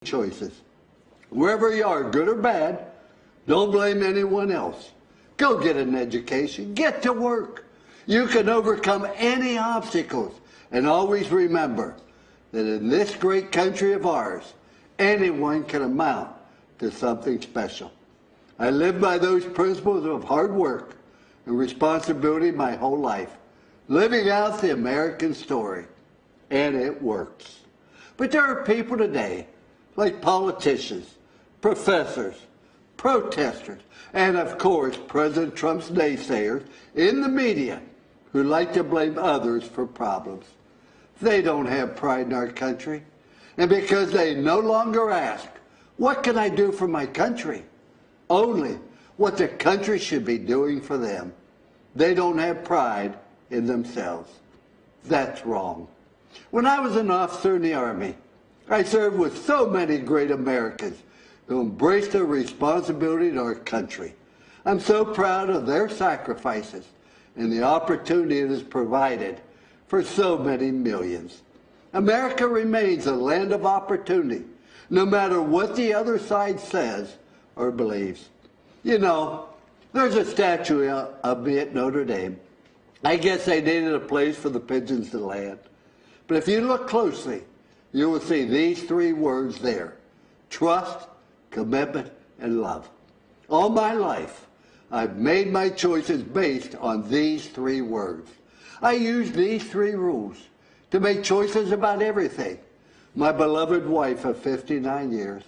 choices. Wherever you are, good or bad, don't blame anyone else. Go get an education. Get to work. You can overcome any obstacles. And always remember that in this great country of ours, anyone can amount to something special. I live by those principles of hard work and responsibility my whole life, living out the American story. And it works. But there are people today, like politicians, professors, protesters, and of course President Trump's naysayers in the media who like to blame others for problems. They don't have pride in our country. And because they no longer ask, what can I do for my country? Only what the country should be doing for them. They don't have pride in themselves. That's wrong. When I was an officer in the Army, I served with so many great Americans who embraced their responsibility to our country. I'm so proud of their sacrifices and the opportunity it has provided for so many millions. America remains a land of opportunity, no matter what the other side says or believes. You know, there's a statue of me at Notre Dame. I guess they needed a place for the pigeons to land. But if you look closely, you will see these three words there: trust, commitment, and love. All my life, I've made my choices based on these three words. I use these three rules to make choices about everything. My beloved wife of 59 years,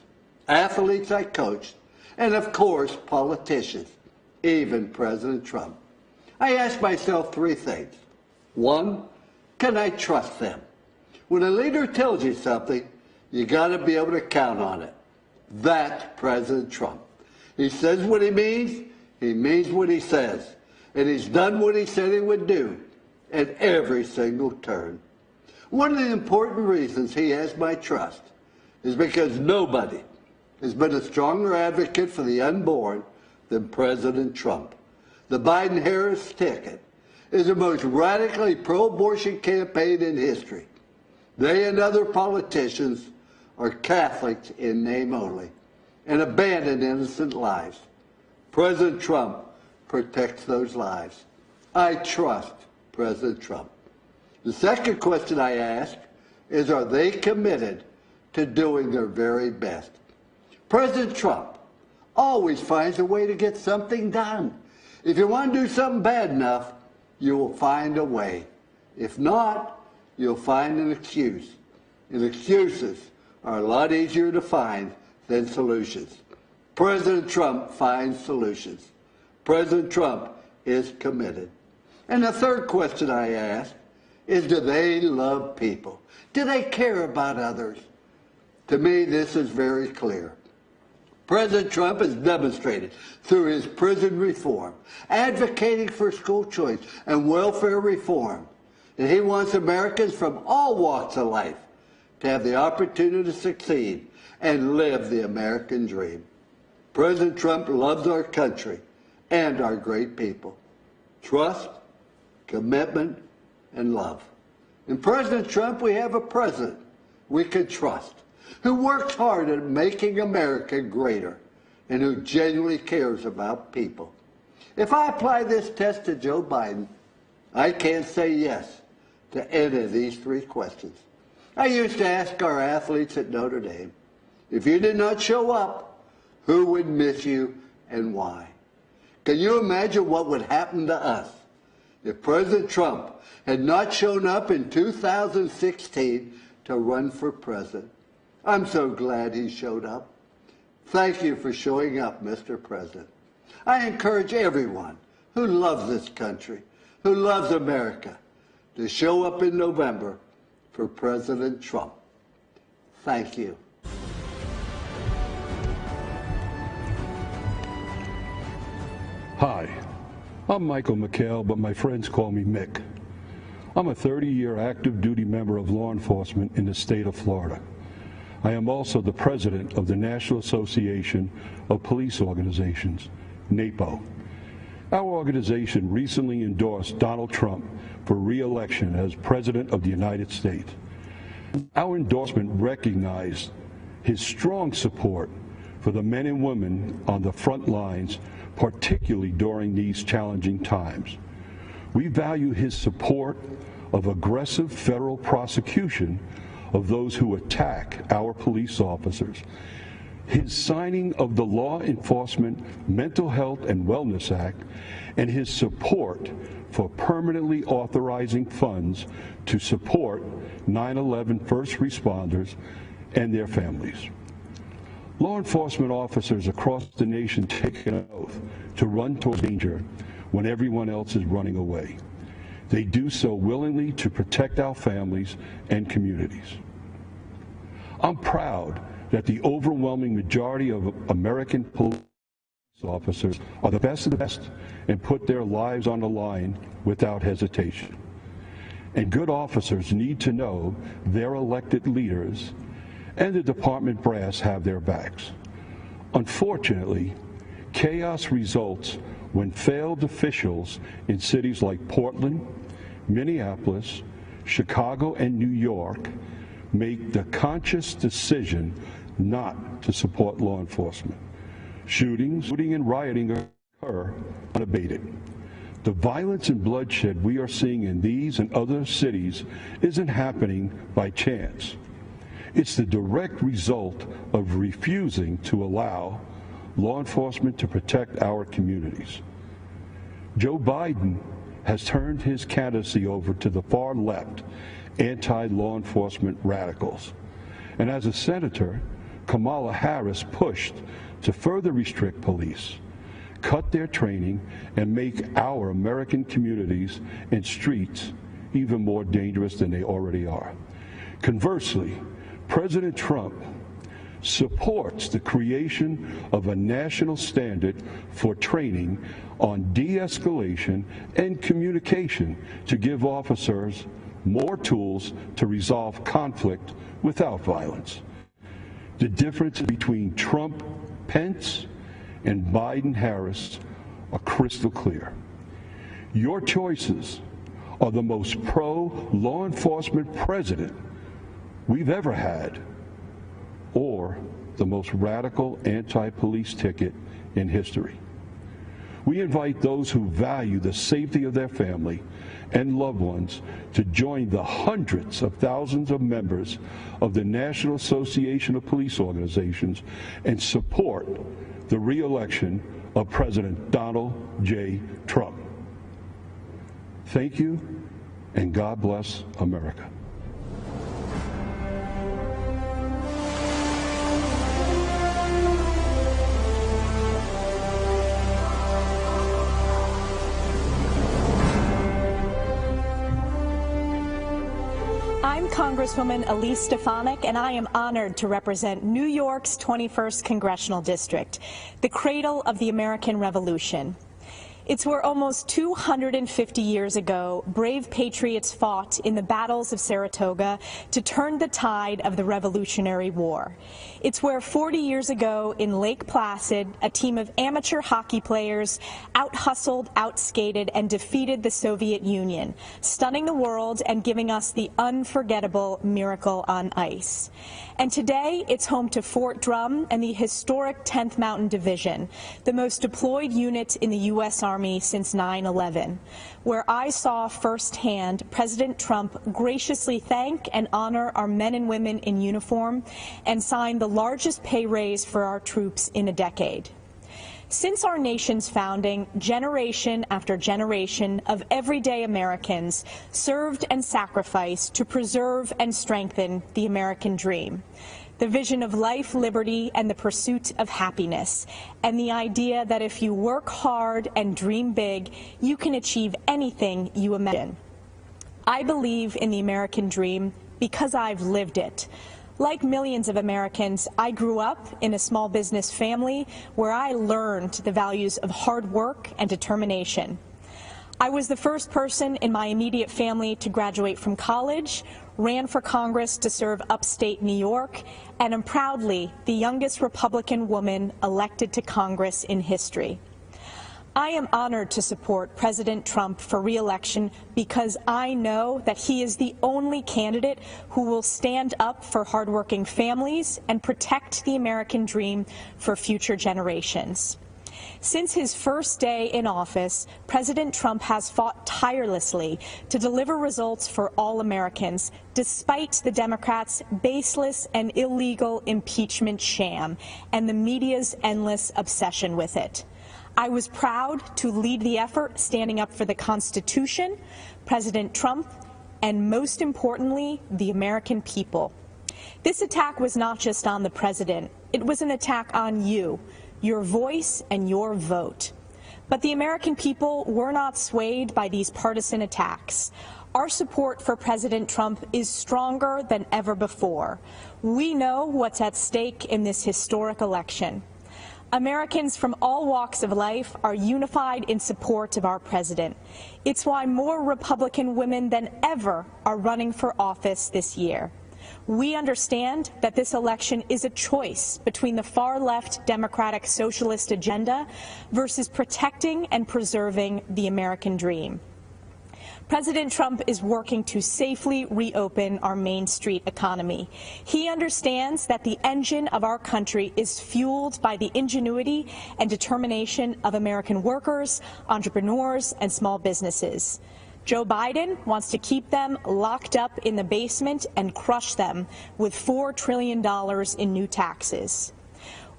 athletes I coached, and of course, politicians, even President Trump. I ask myself three things. One, can I trust them? When a leader tells you something, you got to be able to count on it. That's President Trump. He says what he means what he says, and he's done what he said he would do at every single turn. One of the important reasons he has my trust is because nobody has been a stronger advocate for the unborn than President Trump. The Biden-Harris ticket is the most radically pro-abortion campaign in history. They and other politicians are Catholics in name only and abandon innocent lives. President Trump protects those lives. I trust President Trump. The second question I ask is, are they committed to doing their very best? President Trump always finds a way to get something done. If you want to do something bad enough, you will find a way. If not, you'll find an excuse. And excuses are a lot easier to find than solutions. President Trump finds solutions. President Trump is committed. And the third question I ask is, do they love people? Do they care about others? To me, this is very clear. President Trump has demonstrated through his prison reform, advocating for school choice and welfare reform, that he wants Americans from all walks of life to have the opportunity to succeed and live the American dream. President Trump loves our country and our great people. Trust, commitment, and love. In President Trump, we have a president we can trust, who works hard at making America greater and who genuinely cares about people. If I apply this test to Joe Biden, I can't say yes to any of these three questions. I used to ask our athletes at Notre Dame, if you did not show up, who would miss you and why? Can you imagine what would happen to us if President Trump had not shown up in 2016 to run for president? I'm so glad he showed up. Thank you for showing up, Mr. President. I encourage everyone who loves this country, who loves America, to show up in November for President Trump. Thank you. Hi, I'm Michael McHale, but my friends call me Mick. I'm a 30-year active duty member of law enforcement in the state of Florida. I am also the president of the National Association of Police Organizations, NAPO. Our organization recently endorsed Donald Trump for re-election as President of the United States. Our endorsement recognized his strong support for the men and women on the front lines, particularly during these challenging times. We value his support of aggressive federal prosecution of those who attack our police officers, his signing of the Law Enforcement Mental Health and Wellness Act, and his support for permanently authorizing funds to support 9/11 first responders and their families. Law enforcement officers across the nation take an oath to run toward danger when everyone else is running away. They do so willingly to protect our families and communities. I'm proud that the overwhelming majority of American police officers are the best of the best and put their lives on the line without hesitation. And good officers need to know their elected leaders and the department brass have their backs. Unfortunately, chaos results when failed officials in cities like Portland, Minneapolis, Chicago, and New York make the conscious decision not to support law enforcement. Shootings, looting, and rioting occur unabated. The violence and bloodshed we are seeing in these and other cities isn't happening by chance. It's the direct result of refusing to allow law enforcement to protect our communities. Joe Biden has turned his candidacy over to the far left anti-law enforcement radicals. And as a senator, Kamala Harris pushed to further restrict police, cut their training, and make our American communities and streets even more dangerous than they already are. Conversely, President Trump supports the creation of a national standard for training on de-escalation and communication to give officers more tools to resolve conflict without violence. The difference between Trump, Pence, and Biden-Harris are crystal clear. Your choices are the most pro-law enforcement president we've ever had, or the most radical anti-police ticket in history. We invite those who value the safety of their family and loved ones to join the hundreds of thousands of members of the National Association of Police Organizations and support the re-election of President Donald J. Trump. Thank you, and God bless America. I'm Congresswoman Elise Stefanik, and I am honored to represent New York's 21st Congressional District, the cradle of the American Revolution. It's where almost 250 years ago, brave patriots fought in the battles of Saratoga to turn the tide of the Revolutionary War. It's where 40 years ago in Lake Placid, a team of amateur hockey players out-hustled, out-skated, and defeated the Soviet Union, stunning the world and giving us the unforgettable Miracle on Ice. And today, it's home to Fort Drum and the historic 10th Mountain Division, the most deployed unit in the U.S. Army since 9/11, where I saw firsthand President Trump graciously thank and honor our men and women in uniform and sign the largest pay raise for our troops in a decade. Since our nation's founding, generation after generation of everyday Americans served and sacrificed to preserve and strengthen the American dream, the vision of life, liberty, and the pursuit of happiness, and the idea that if you work hard and dream big, you can achieve anything you imagine. I believe in the American dream because I've lived it. Like millions of Americans, I grew up in a small business family where I learned the values of hard work and determination. I was the first person in my immediate family to graduate from college, ran for Congress to serve upstate New York, and am proudly the youngest Republican woman elected to Congress in history. I am honored to support President Trump for re-election because I know that he is the only candidate who will stand up for hardworking families and protect the American dream for future generations. Since his first day in office, President Trump has fought tirelessly to deliver results for all Americans, despite the Democrats' baseless and illegal impeachment sham and the media's endless obsession with it. I was proud to lead the effort standing up for the Constitution, President Trump, and most importantly, the American people. This attack was not just on the president. It was an attack on you, your voice, and your vote. But the American people were not swayed by these partisan attacks. Our support for President Trump is stronger than ever before. We know what's at stake in this historic election. Americans from all walks of life are unified in support of our president. It's why more Republican women than ever are running for office this year. We understand that this election is a choice between the far-left Democratic socialist agenda versus protecting and preserving the American dream. President Trump is working to safely reopen our Main Street economy. He understands that the engine of our country is fueled by the ingenuity and determination of American workers, entrepreneurs, and small businesses. Joe Biden wants to keep them locked up in the basement and crush them with $4 trillion in new taxes.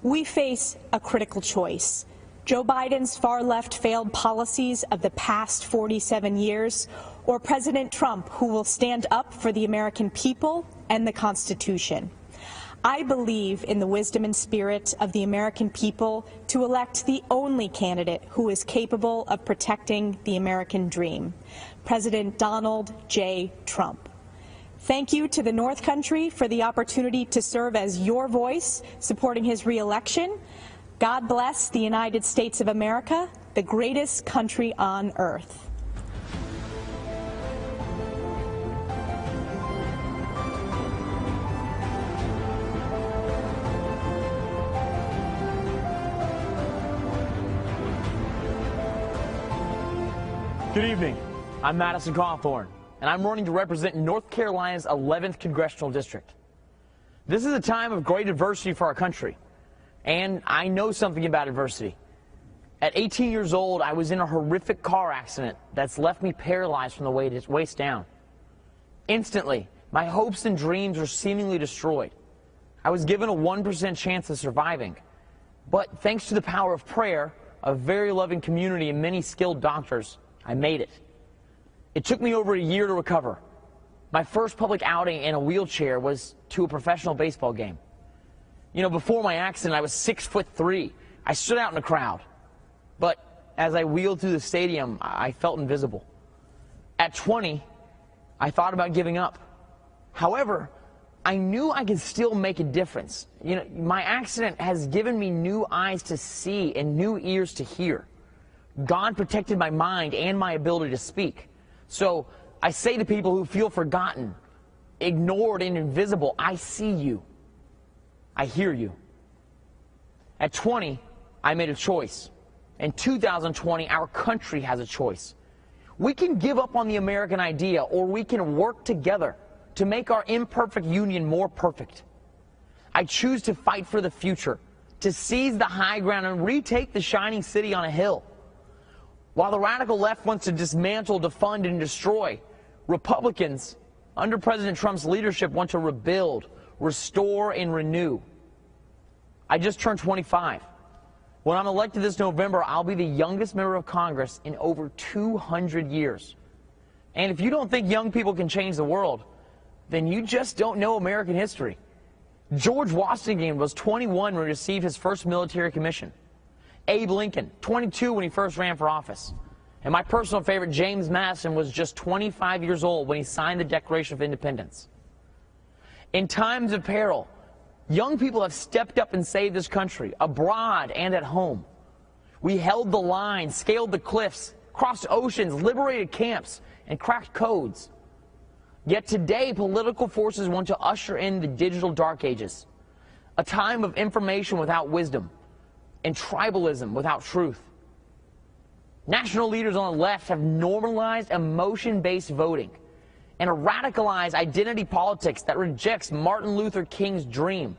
We face a critical choice. Joe Biden's far-left failed policies of the past 47 years, or President Trump, who will stand up for the American people and the Constitution. I believe in the wisdom and spirit of the American people to elect the only candidate who is capable of protecting the American dream, President Donald J. Trump. Thank you to the North Country for the opportunity to serve as your voice supporting his re-election. God bless the United States of America, the greatest country on earth. Good evening. I'm Madison Cawthorn, and I'm running to represent North Carolina's 11th Congressional District. This is a time of great adversity for our country. And I know something about adversity. At 18 years old, I was in a horrific car accident that's left me paralyzed from the waist down. Instantly, my hopes and dreams were seemingly destroyed. I was given a 1% chance of surviving. But thanks to the power of prayer, a very loving community, and many skilled doctors, I made it. It took me over a year to recover. My first public outing in a wheelchair was to a professional baseball game. You know, before my accident, I was 6'3". I stood out in the crowd. But as I wheeled through the stadium, I felt invisible. At 20, I thought about giving up. However, I knew I could still make a difference. You know, my accident has given me new eyes to see and new ears to hear. God protected my mind and my ability to speak. So I say to people who feel forgotten, ignored, and invisible, I see you. I hear you. At 20, I made a choice. In 2020, our country has a choice. We can give up on the American idea, or we can work together to make our imperfect union more perfect. I choose to fight for the future, to seize the high ground and retake the shining city on a hill. While the radical left wants to dismantle, defund, and destroy, Republicans, under President Trump's leadership, want to rebuild, restore, and renew. I just turned 25. When I'm elected this November, I'll be the youngest member of Congress in over 200 years. And if you don't think young people can change the world, then you just don't know American history. George Washington was 21 when he received his first military commission. Abe Lincoln, 22 when he first ran for office. And my personal favorite, James Madison, was just 25 years old when he signed the Declaration of Independence. In times of peril, young people have stepped up and saved this country, abroad and at home. We held the line, scaled the cliffs, crossed oceans, liberated camps, and cracked codes. Yet today, political forces want to usher in the digital dark ages, a time of information without wisdom and tribalism without truth. National leaders on the left have normalized emotion-based voting and a radicalized identity politics that rejects Martin Luther King's dream.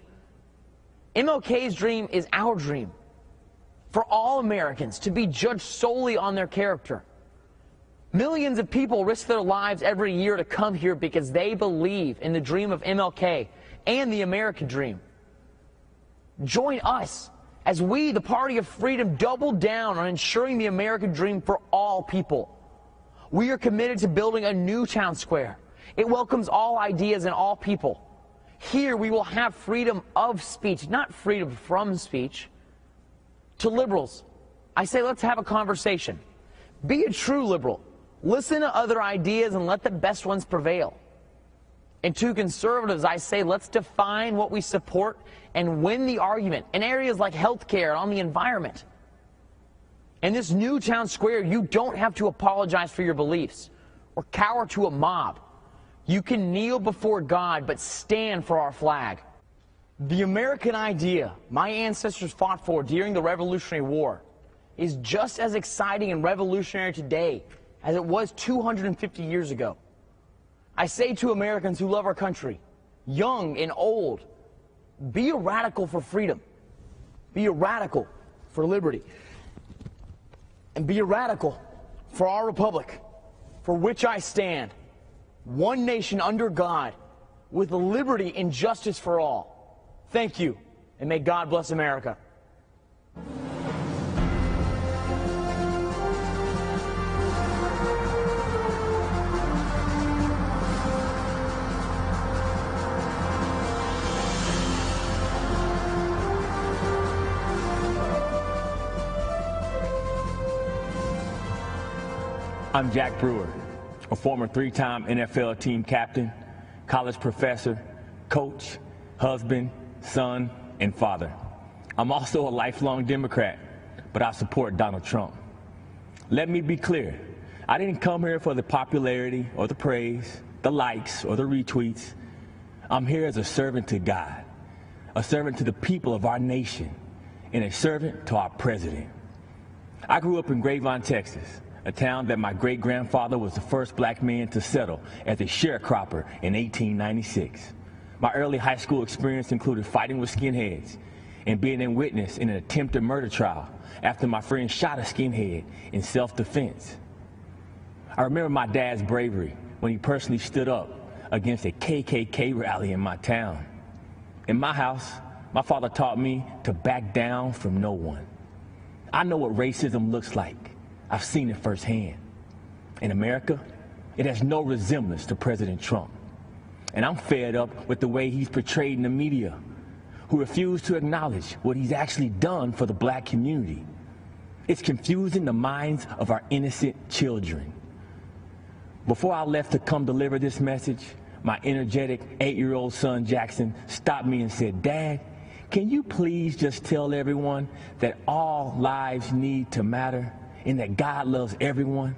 MLK's dream is our dream, for all Americans to be judged solely on their character. Millions of people risk their lives every year to come here because they believe in the dream of MLK and the American dream. Join us as we, the Party of Freedom, double down on ensuring the American dream for all people. We are committed to building a new town square. It welcomes all ideas and all people. Here we will have freedom of speech, not freedom from speech. To liberals, I say let's have a conversation. Be a true liberal. Listen to other ideas and let the best ones prevail. And to conservatives, I say let's define what we support and win the argument in areas like healthcare and on the environment. In this new town square, you don't have to apologize for your beliefs or cower to a mob. You can kneel before God, but stand for our flag. The American idea my ancestors fought for during the Revolutionary War is just as exciting and revolutionary today as it was 250 years ago. I say to Americans who love our country, young and old, be a radical for freedom. Be a radical for liberty. And be a radical for our republic, for which I stand. One nation under God, with liberty and justice for all. Thank you, and may God bless America. I'm Jack Brewer, a former three-time NFL team captain, college professor, coach, husband, son, and father. I'm also a lifelong Democrat, but I support Donald Trump. Let me be clear, I didn't come here for the popularity or the praise, the likes or the retweets. I'm here as a servant to God, a servant to the people of our nation, and a servant to our president. I grew up in Grapevine, Texas, a town that my great-grandfather was the first black man to settle as a sharecropper in 1896. My early high school experience included fighting with skinheads and being a witness in an attempted murder trial after my friend shot a skinhead in self-defense. I remember my dad's bravery when he personally stood up against a KKK rally in my town. In my house, my father taught me to back down from no one. I know what racism looks like. I've seen it firsthand. In America, it has no resemblance to President Trump. And I'm fed up with the way he's portrayed in the media, who refuse to acknowledge what he's actually done for the black community. It's confusing the minds of our innocent children. Before I left to come deliver this message, my energetic 8-year-old son Jackson stopped me and said, "Dad, can you please just tell everyone that all lives need to matter and that God loves everyone?"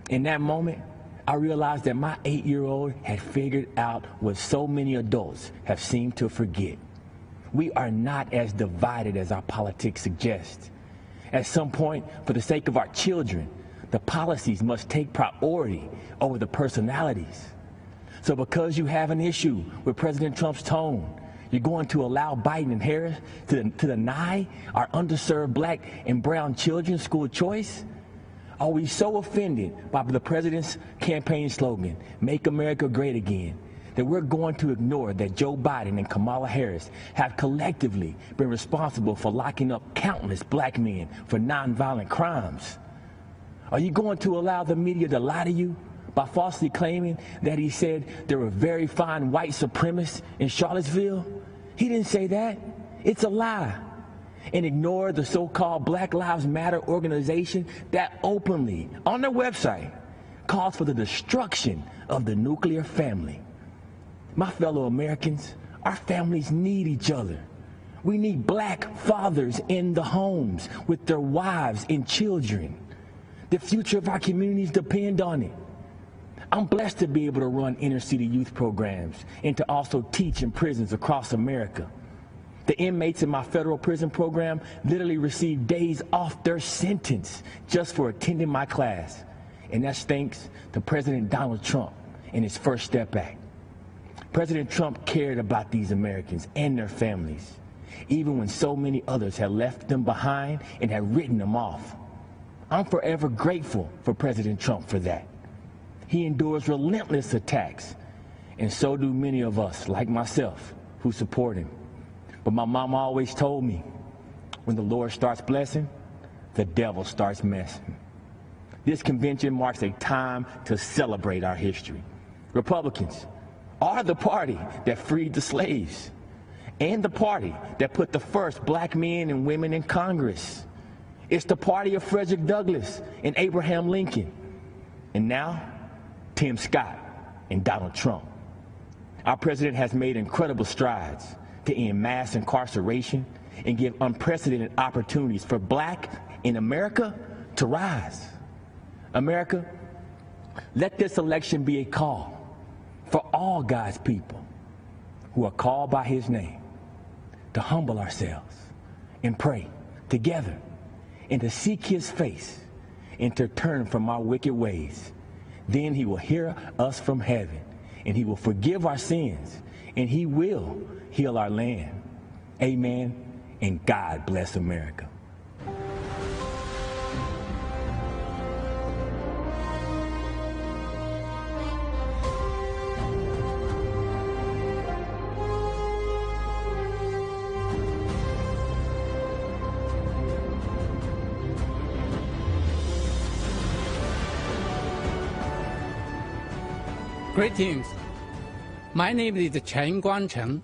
In that moment, I realized that my 8-year-old had figured out what so many adults have seemed to forget. We are not as divided as our politics suggest. At some point, for the sake of our children, the policies must take priority over the personalities. So because you have an issue with President Trump's tone, you're going to allow Biden and Harris to deny our underserved black and brown children school choice? Are we so offended by the president's campaign slogan, "Make America Great Again," that we're going to ignore that Joe Biden and Kamala Harris have collectively been responsible for locking up countless black men for nonviolent crimes? Are you going to allow the media to lie to you by falsely claiming that he said there were very fine white supremacists in Charlottesville? He didn't say that. It's a lie. And ignore the so-called Black Lives Matter organization that openly, on their website, calls for the destruction of the nuclear family. My fellow Americans, our families need each other. We need black fathers in the homes with their wives and children. The future of our communities depend on it. I'm blessed to be able to run inner city youth programs and to also teach in prisons across America. The inmates in my federal prison program literally receive days off their sentence just for attending my class. And that's thanks to President Donald Trump and his First Step Act. President Trump cared about these Americans and their families, even when so many others had left them behind and had written them off. I'm forever grateful for President Trump for that. He endures relentless attacks, and so do many of us, like myself, who support him. But my mama always told me, when the Lord starts blessing, the devil starts messing. This convention marks a time to celebrate our history. Republicans are the party that freed the slaves and the party that put the first black men and women in Congress. It's the party of Frederick Douglass and Abraham Lincoln. And now, Tim Scott and Donald Trump. Our president has made incredible strides to end mass incarceration and give unprecedented opportunities for black in America to rise. America, let this election be a call for all God's people who are called by his name to humble ourselves and pray together and to seek his face and to turn from our wicked ways. Then he will hear us from heaven, and he will forgive our sins, and he will heal our land. Amen, and God bless America. Greetings. My name is Chen Guangcheng.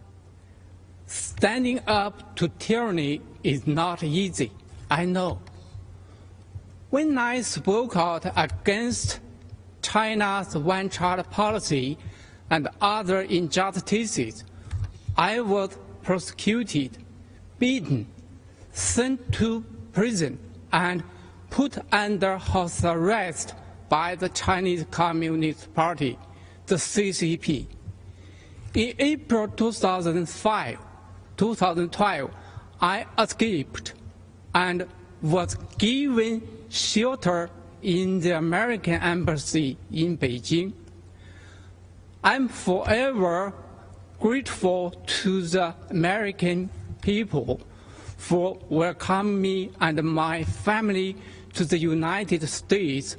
Standing up to tyranny is not easy, I know. When I spoke out against China's one-child policy and other injustices, I was prosecuted, beaten, sent to prison, and put under house arrest by the Chinese Communist Party, the CCP. In April 2012, I escaped and was given shelter in the American Embassy in Beijing. I'm forever grateful to the American people for welcoming me and my family to the United States,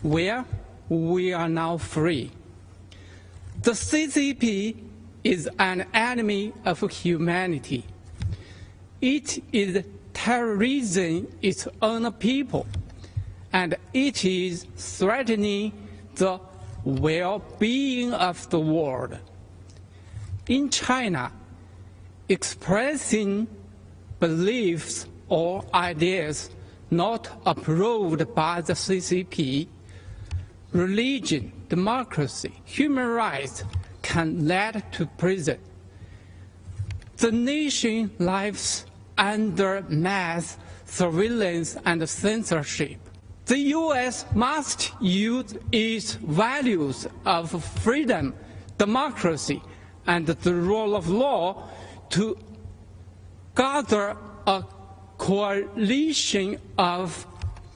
where we are now free. The CCP is an enemy of humanity. It is terrorizing its own people, and it is threatening the well-being of the world. In China, expressing beliefs or ideas not approved by the CCP, religion, democracy, human rights can lead to prison. The nation lives under mass surveillance and censorship. The U.S. must use its values of freedom, democracy, and the rule of law to gather a coalition of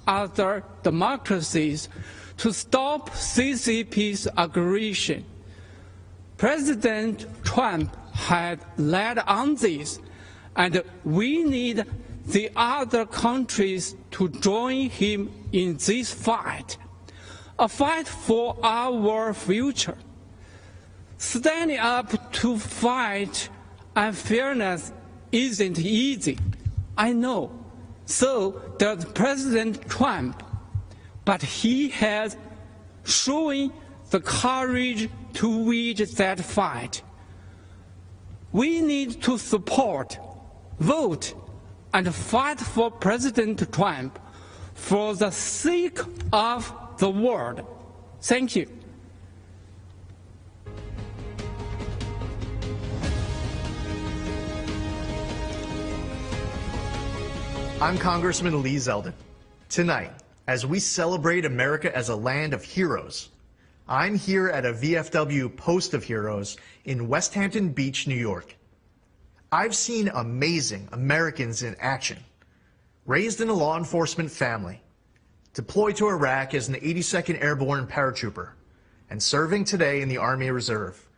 other democracies to stop CCP's aggression. President Trump had led on this, and we need the other countries to join him in this fight, a fight for our future. Standing up to fight unfairness isn't easy, I know. So does President Trump. But he has shown the courage to wage that fight. We need to support, vote, and fight for President Trump for the sake of the world. Thank you. I'm Congressman Lee Zeldin. Tonight, as we celebrate America as a land of heroes, I'm here at a VFW Post of Heroes in West Hampton Beach, New York. I've seen amazing Americans in action. Raised in a law enforcement family, deployed to Iraq as an 82nd Airborne paratrooper, and serving today in the Army Reserve.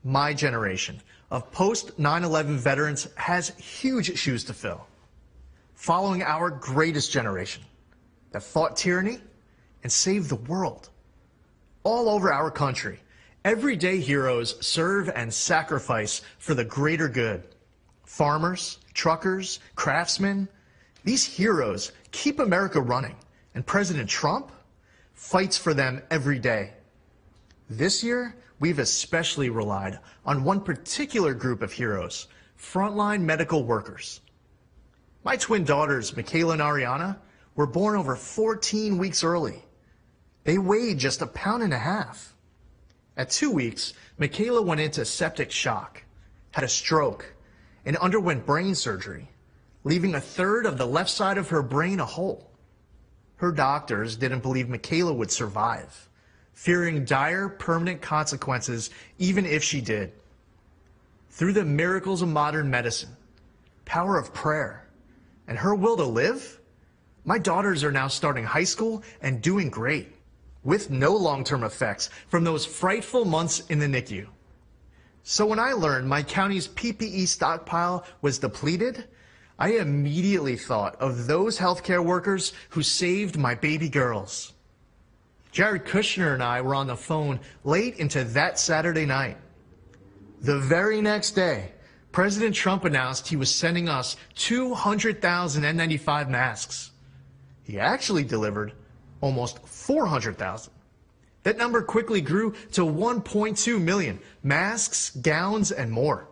My generation of post-9/11 veterans has huge shoes to fill, following our greatest generation that fought tyranny and saved the world. All over our country, everyday heroes serve and sacrifice for the greater good. Farmers, truckers, craftsmen, these heroes keep America running, and President Trump fights for them every day. This year, we've especially relied on one particular group of heroes, frontline medical workers. My twin daughters, Michaela and Ariana, were born over 14 weeks early. They weighed just 1.5 pounds. At 2 weeks, Michaela went into septic shock, had a stroke, and underwent brain surgery, leaving 1/3 of the left side of her brain a hole. Her doctors didn't believe Michaela would survive, fearing dire permanent consequences even if she did. Through the miracles of modern medicine, power of prayer, and her will to live, my daughters are now starting high school and doing great, with no long-term effects from those frightful months in the NICU. So when I learned my county's PPE stockpile was depleted, I immediately thought of those healthcare workers who saved my baby girls. Jared Kushner and I were on the phone late into that Saturday night. The very next day, President Trump announced he was sending us 200,000 N95 masks. He actually delivered almost 400,000. That number quickly grew to 1.2 million masks, gowns, and more.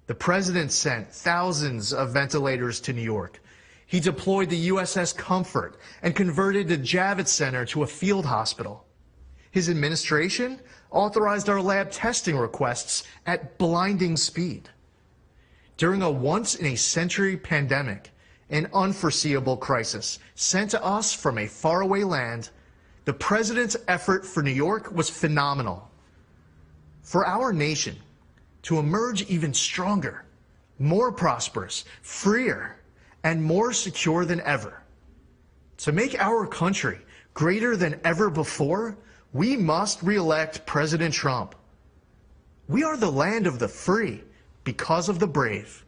The president sent thousands of ventilators to New York. He deployed the USS Comfort and converted the Javits Center to a field hospital. His administration authorized our lab testing requests at blinding speed. During a once-in-a-century pandemic, an unforeseeable crisis sent to us from a faraway land, the president's effort for New York was phenomenal. For our nation to emerge even stronger, more prosperous, freer, and more secure than ever. To make our country greater than ever before, we must re-elect President Trump. We are the land of the free because of the brave.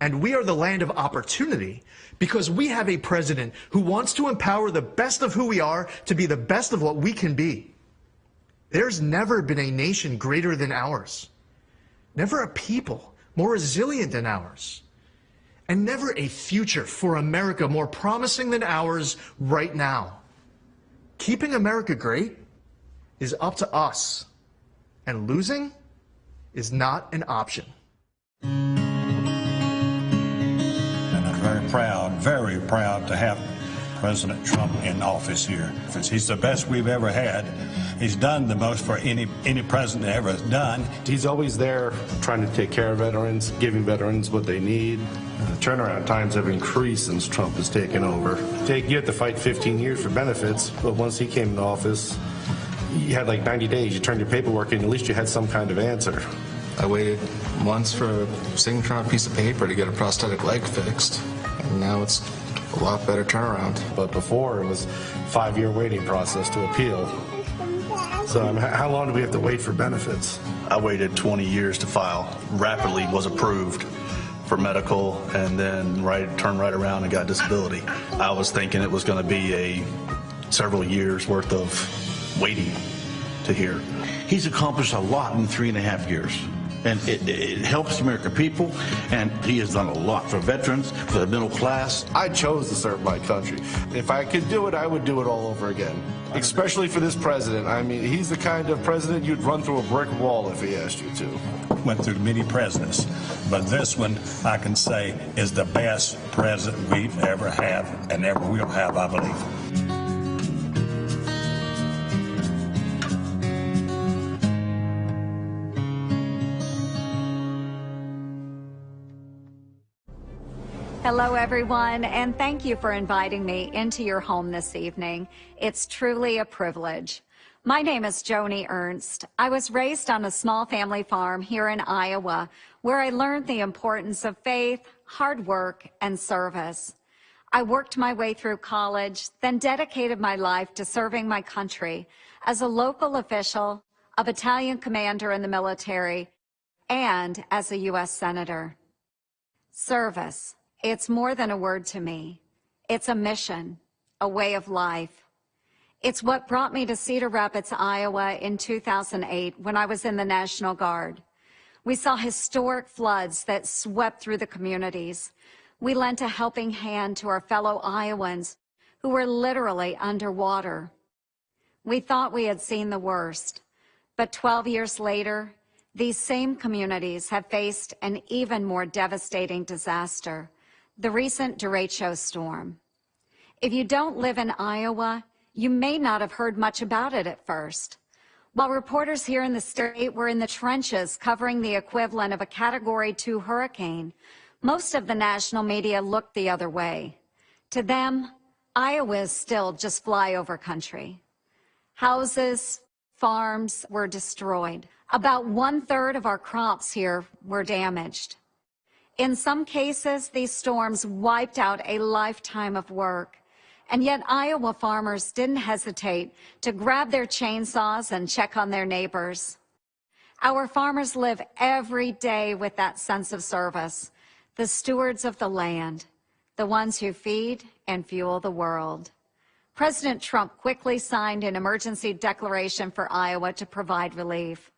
And we are the land of opportunity because we have a president who wants to empower the best of who we are to be the best of what we can be. There's never been a nation greater than ours. Never a people more resilient than ours. And never a future for America more promising than ours right now. Keeping America great is up to us, and losing is not an option. And I'm very proud to have President Trump in office here. He's the best we've ever had. He's done the most for any president ever has done. He's always there trying to take care of veterans, giving veterans what they need. The turnaround times have increased since Trump has taken over. You have to fight 15 years for benefits, but once he came into office, you had like 90 days. You turned your paperwork in, at least you had some kind of answer. I waited months for a signature on a piece of paper to get a prosthetic leg fixed, and now it's a lot better turnaround. But before, it was a 5-year waiting process to appeal. So how long do we have to wait for benefits? I waited 20 years to file. Rapidly was approved for medical, and then turned right around and got disability. I was thinking it was going to be several years worth of waiting to hear. He's accomplished a lot in 3.5 years. And it helps the American people, and he has done a lot for veterans, for the middle class. I chose to serve my country. If I could do it, I would do it all over again. Especially for this president. I mean, he's the kind of president you'd run through a brick wall if he asked you to. Went through many presidents, but this one, I can say, is the best president we've ever had and ever will have, I believe. Hello, everyone, and thank you for inviting me into your home this evening. It's truly a privilege. My name is Joni Ernst. I was raised on a small family farm here in Iowa, where I learned the importance of faith, hard work, and service. I worked my way through college, then dedicated my life to serving my country as a local official, a battalion commander in the military, and as a U.S. Senator. Service, it's more than a word to me. It's a mission, a way of life. It's what brought me to Cedar Rapids, Iowa in 2008 when I was in the National Guard. We saw historic floods that swept through the communities. We lent a helping hand to our fellow Iowans who were literally underwater. We thought we had seen the worst, but 12 years later, these same communities have faced an even more devastating disaster, the recent derecho storm. If you don't live in Iowa, you may not have heard much about it at first. While reporters here in the state were in the trenches covering the equivalent of a Category 2 hurricane, most of the national media looked the other way. To them, Iowa is still just flyover country. Houses, farms were destroyed. About 1/3 of our crops here were damaged. In some cases, these storms wiped out a lifetime of work. And yet Iowa farmers didn't hesitate to grab their chainsaws and check on their neighbors. Our farmers live every day with that sense of service, the stewards of the land, the ones who feed and fuel the world. President Trump quickly signed an emergency declaration for Iowa to provide relief.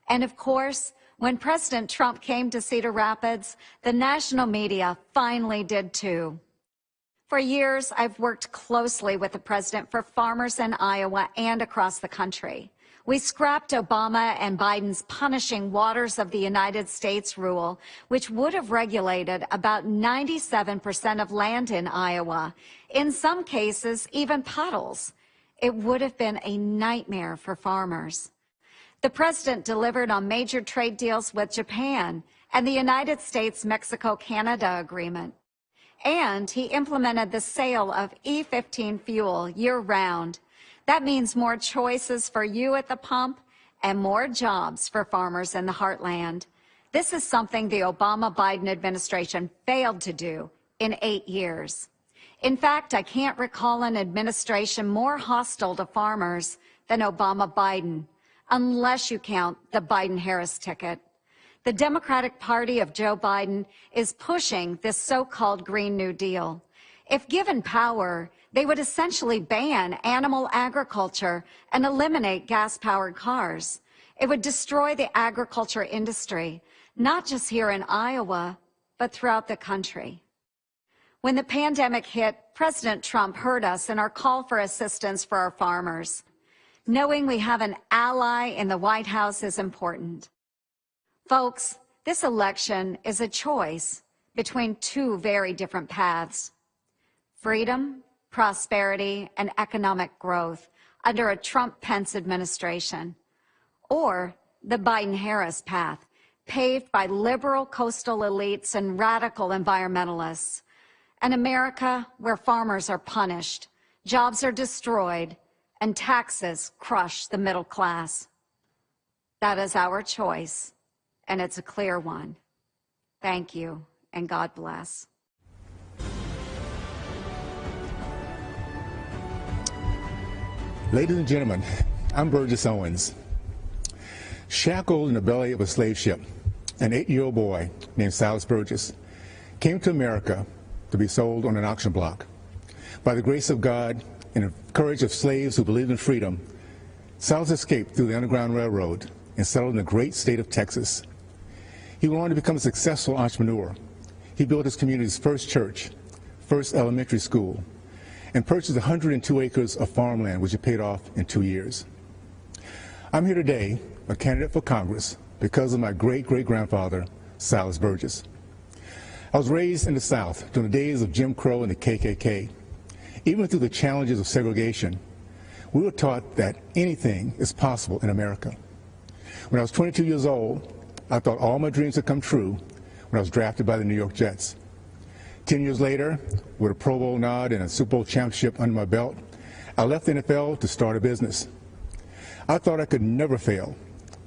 And of course, when President Trump came to Cedar Rapids, the national media finally did too. For years, I've worked closely with the president for farmers in Iowa and across the country. We scrapped Obama and Biden's punishing waters of the United States rule, which would have regulated about 97% of land in Iowa, in some cases, even puddles. It would have been a nightmare for farmers. The president delivered on major trade deals with Japan and the United States-Mexico-Canada agreement. And he implemented the sale of E15 fuel year-round. That means more choices for you at the pump and more jobs for farmers in the heartland. This is something the Obama-Biden administration failed to do in 8 years. In fact, I can't recall an administration more hostile to farmers than Obama-Biden, unless you count the Biden-Harris ticket. The Democratic Party of Joe Biden is pushing this so-called Green New Deal. If given power, they would essentially ban animal agriculture and eliminate gas-powered cars. It would destroy the agriculture industry, not just here in Iowa, but throughout the country. When the pandemic hit, President Trump heard us in our call for assistance for our farmers. Knowing we have an ally in the White House is important. Folks, this election is a choice between two very different paths: freedom, prosperity, and economic growth under a Trump-Pence administration, or the Biden-Harris path, paved by liberal coastal elites and radical environmentalists, an America where farmers are punished, jobs are destroyed, and taxes crush the middle class. That is our choice, and it's a clear one. Thank you, and God bless. Ladies and gentlemen, I'm Burgess Owens. Shackled in the belly of a slave ship, an 8-year-old boy named Silas Burgess came to America to be sold on an auction block. By the grace of God and the courage of slaves who believed in freedom, Silas escaped through the Underground Railroad and settled in the great state of Texas. He went on to become a successful entrepreneur. He built his community's first church, first elementary school, and purchased 102 acres of farmland, which he paid off in 2 years. I'm here today, a candidate for Congress, because of my great-great-grandfather, Silas Burgess. I was raised in the South during the days of Jim Crow and the KKK. Even through the challenges of segregation, we were taught that anything is possible in America. When I was 22 years old, I thought all my dreams had come true when I was drafted by the New York Jets. 10 years later, with a Pro Bowl nod and a Super Bowl championship under my belt, I left the NFL to start a business. I thought I could never fail,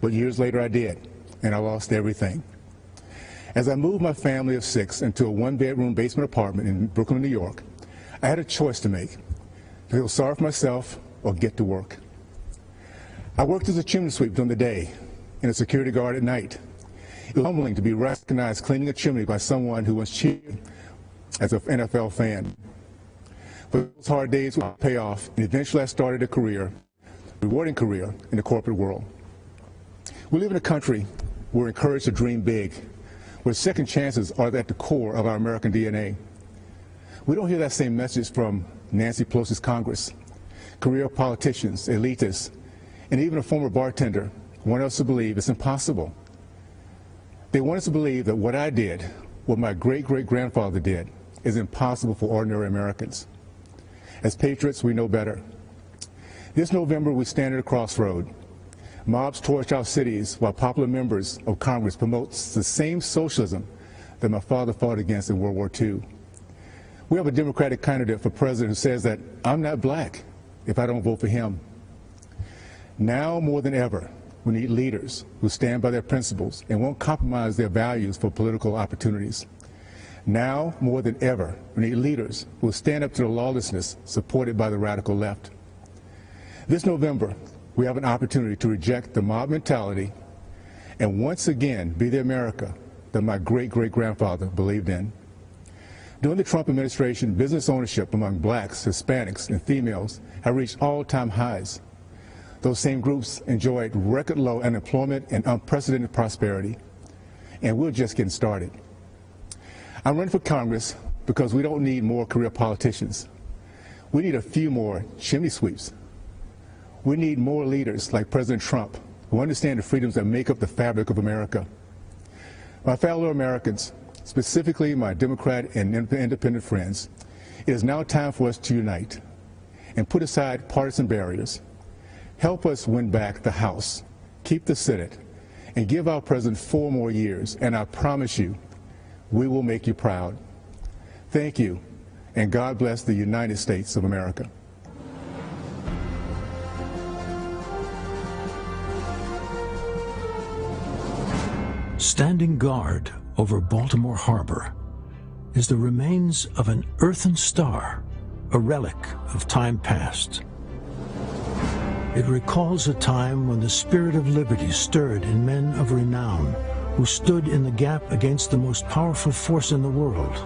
but years later I did, and I lost everything. As I moved my family of 6 into a 1-bedroom basement apartment in Brooklyn, New York, I had a choice to make: to feel sorry for myself or get to work. I worked as a chimney sweep during the day and a security guard at night. It was humbling to be recognized cleaning a chimney by someone who was cheered as an NFL fan. But those hard days would pay off, and eventually I started a rewarding career in the corporate world. We live in a country where we're encouraged to dream big, where second chances are at the core of our American DNA. We don't hear that same message from Nancy Pelosi's Congress. Career politicians, elitists, and even a former bartender want us to believe it's impossible. They want us to believe that what I did, what my great-great-grandfather did, is impossible for ordinary Americans. As patriots, we know better. This November, we stand at a crossroad. Mobs torch our cities while popular members of Congress promote the same socialism that my father fought against in World War II. We have a Democratic candidate for president who says that I'm not black if I don't vote for him. Now more than ever, we need leaders who stand by their principles and won't compromise their values for political opportunities. Now more than ever, we need leaders who will stand up to the lawlessness supported by the radical left. This November, we have an opportunity to reject the mob mentality and once again be the America that my great-great-grandfather believed in. During the Trump administration, business ownership among blacks, Hispanics, and females have reached all-time highs. Those same groups enjoyed record-low unemployment and unprecedented prosperity, and we're just getting started. I'm running for Congress because we don't need more career politicians. We need a few more chimney sweeps. We need more leaders like President Trump who understand the freedoms that make up the fabric of America. My fellow Americans, specifically my Democrat and independent friends, it is now time for us to unite and put aside partisan barriers. Help us win back the House, keep the Senate, and give our president 4 more years, and I promise you, we will make you proud. Thank you, and God bless the United States of America. Standing guard over Baltimore Harbor is the remains of an earthen star, a relic of time past. It recalls a time when the spirit of liberty stirred in men of renown who stood in the gap against the most powerful force in the world.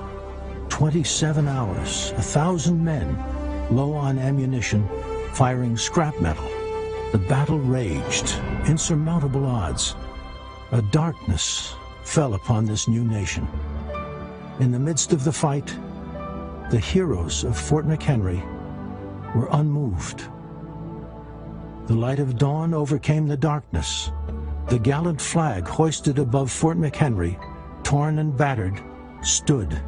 27 hours, 1,000 men, low on ammunition, firing scrap metal. The battle raged, insurmountable odds. A darkness fell upon this new nation. In the midst of the fight, the heroes of Fort McHenry were unmoved. The light of dawn overcame the darkness. The gallant flag hoisted above Fort McHenry, torn and battered, stood,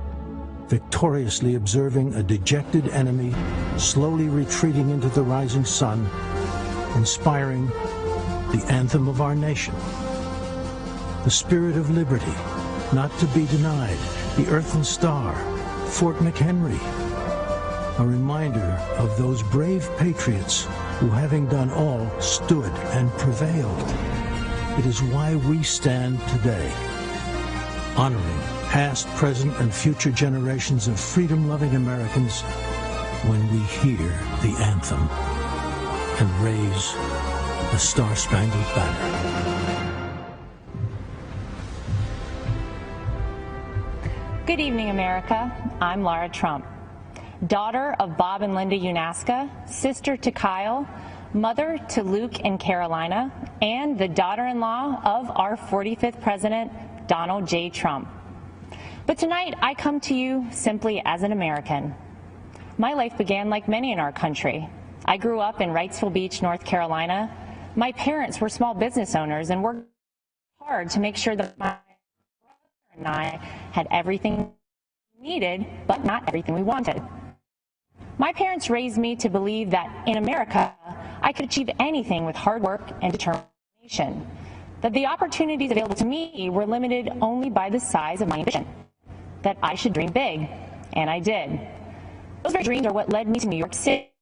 victoriously observing a dejected enemy slowly retreating into the rising sun, inspiring the anthem of our nation. The spirit of liberty, not to be denied, the earthen star, Fort McHenry, a reminder of those brave patriots who, having done all, stood and prevailed. It is why we stand today, honoring past, present, and future generations of freedom-loving Americans when we hear the anthem and raise the Star-Spangled Banner. Good evening, America. I'm Laura Trump, daughter of Bob and Linda Unaska, sister to Kyle, mother to Luke and Carolina, and the daughter-in-law of our 45th president, Donald J. Trump. But tonight, I come to you simply as an American. My life began like many in our country. I grew up in Wrightsville Beach, North Carolina. My parents were small business owners and worked hard to make sure that my brother and I had everything we needed, but not everything we wanted. My parents raised me to believe that in America, I could achieve anything with hard work and determination, that the opportunities available to me were limited only by the size of my ambition, that I should dream big, and I did. Those very dreams are what led me to New York City.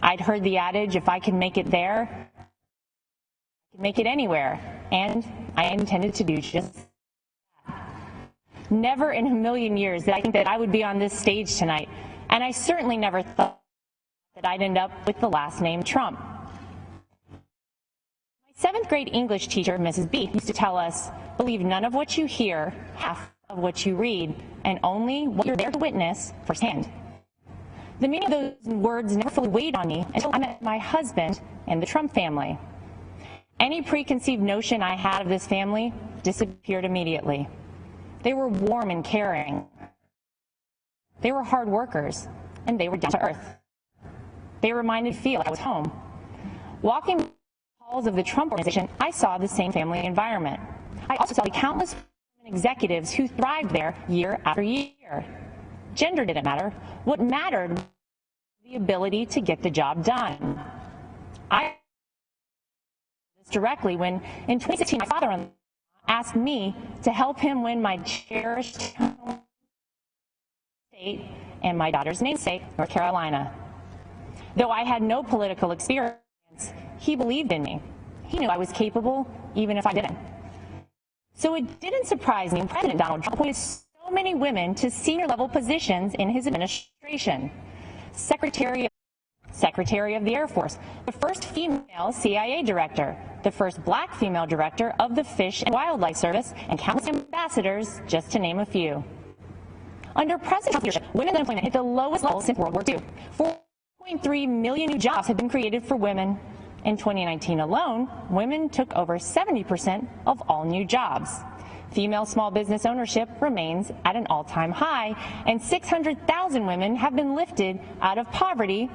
I'd heard the adage, if I can make it there, I can make it anywhere, and I intended to do just that. Never in a million years did I think that I would be on this stage tonight, and I certainly never thought that I'd end up with the last name Trump. My 7th grade English teacher, Mrs. B, used to tell us, believe none of what you hear, half of what you read, and only what you're there to witness firsthand. The meaning of those words never fully weighed on me until I met my husband and the Trump family. Any preconceived notion I had of this family disappeared immediately. They were warm and caring. They were hard workers, and they were down to earth. They reminded me to feel like I was home. Walking the halls of the Trump organization, I saw the same family environment. I also saw the countless executives who thrived there year after year. Gender didn't matter. What mattered was the ability to get the job done. I this directly when, in 2016, my father-in-law asked me to help him win my cherished state and my daughter's namesake, North Carolina. Though I had no political experience, he believed in me. He knew I was capable, even if I didn't. So it didn't surprise me when President Donald Trump appointed so many women to senior-level positions in his administration. Secretary of the Air Force, the first female CIA director, the first black female director of the Fish and Wildlife Service, and countless ambassadors, just to name a few. Under President Trump's leadership, women's unemployment hit the lowest level since World War II. 4.3 million new jobs have been created for women. In 2019 alone, women took over 70% of all new jobs. Female small business ownership remains at an all-time high, and 600,000 women have been lifted out of poverty,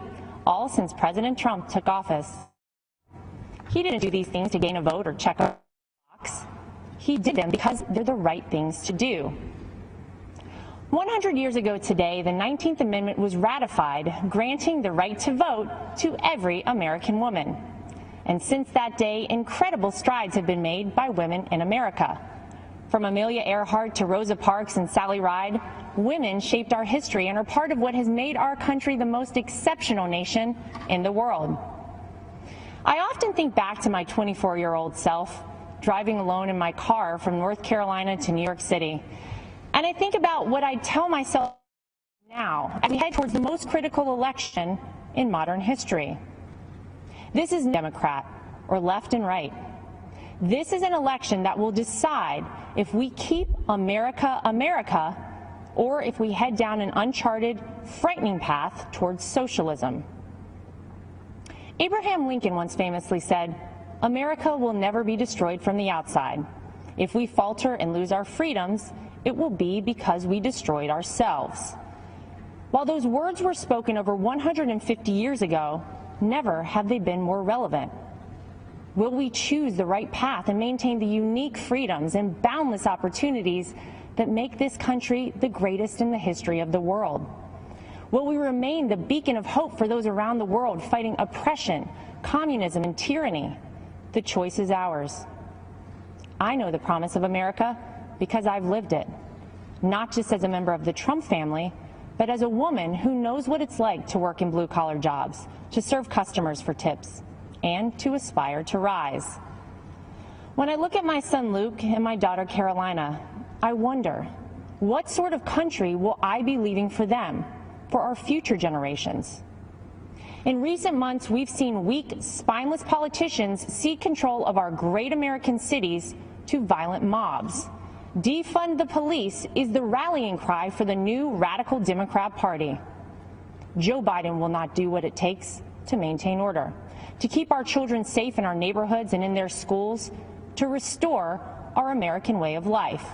all since President Trump took office. He didn't do these things to gain a vote or check a box. He did them because they're the right things to do. 100 years ago today, the 19th Amendment was ratified, granting the right to vote to every American woman. And since that day, incredible strides have been made by women in America. From Amelia Earhart to Rosa Parks and Sally Ride, women shaped our history and are part of what has made our country the most exceptional nation in the world. I often think back to my 24-year-old self, driving alone in my car from North Carolina to New York City. And I think about what I'd tell myself now as we head towards the most critical election in modern history. This is Democrat or left and right. This is an election that will decide if we keep America America or if we head down an uncharted, frightening path towards socialism. Abraham Lincoln once famously said, "America will never be destroyed from the outside. If we falter and lose our freedoms, it will be because we destroyed ourselves." While those words were spoken over 150 years ago, never have they been more relevant. Will we choose the right path and maintain the unique freedoms and boundless opportunities that make this country the greatest in the history of the world? Will we remain the beacon of hope for those around the world fighting oppression, communism, and tyranny? The choice is ours. I know the promise of America because I've lived it, not just as a member of the Trump family, but as a woman who knows what it's like to work in blue-collar jobs, to serve customers for tips, and to aspire to rise. When I look at my son Luke and my daughter Carolina, I wonder, what sort of country will I be leaving for them, for our future generations? In recent months, we've seen weak, spineless politicians seize control of our great American cities to violent mobs. Defund the police is the rallying cry for the new radical Democrat Party. Joe Biden will not do what it takes to maintain order, to keep our children safe in our neighborhoods and in their schools, to restore our American way of life.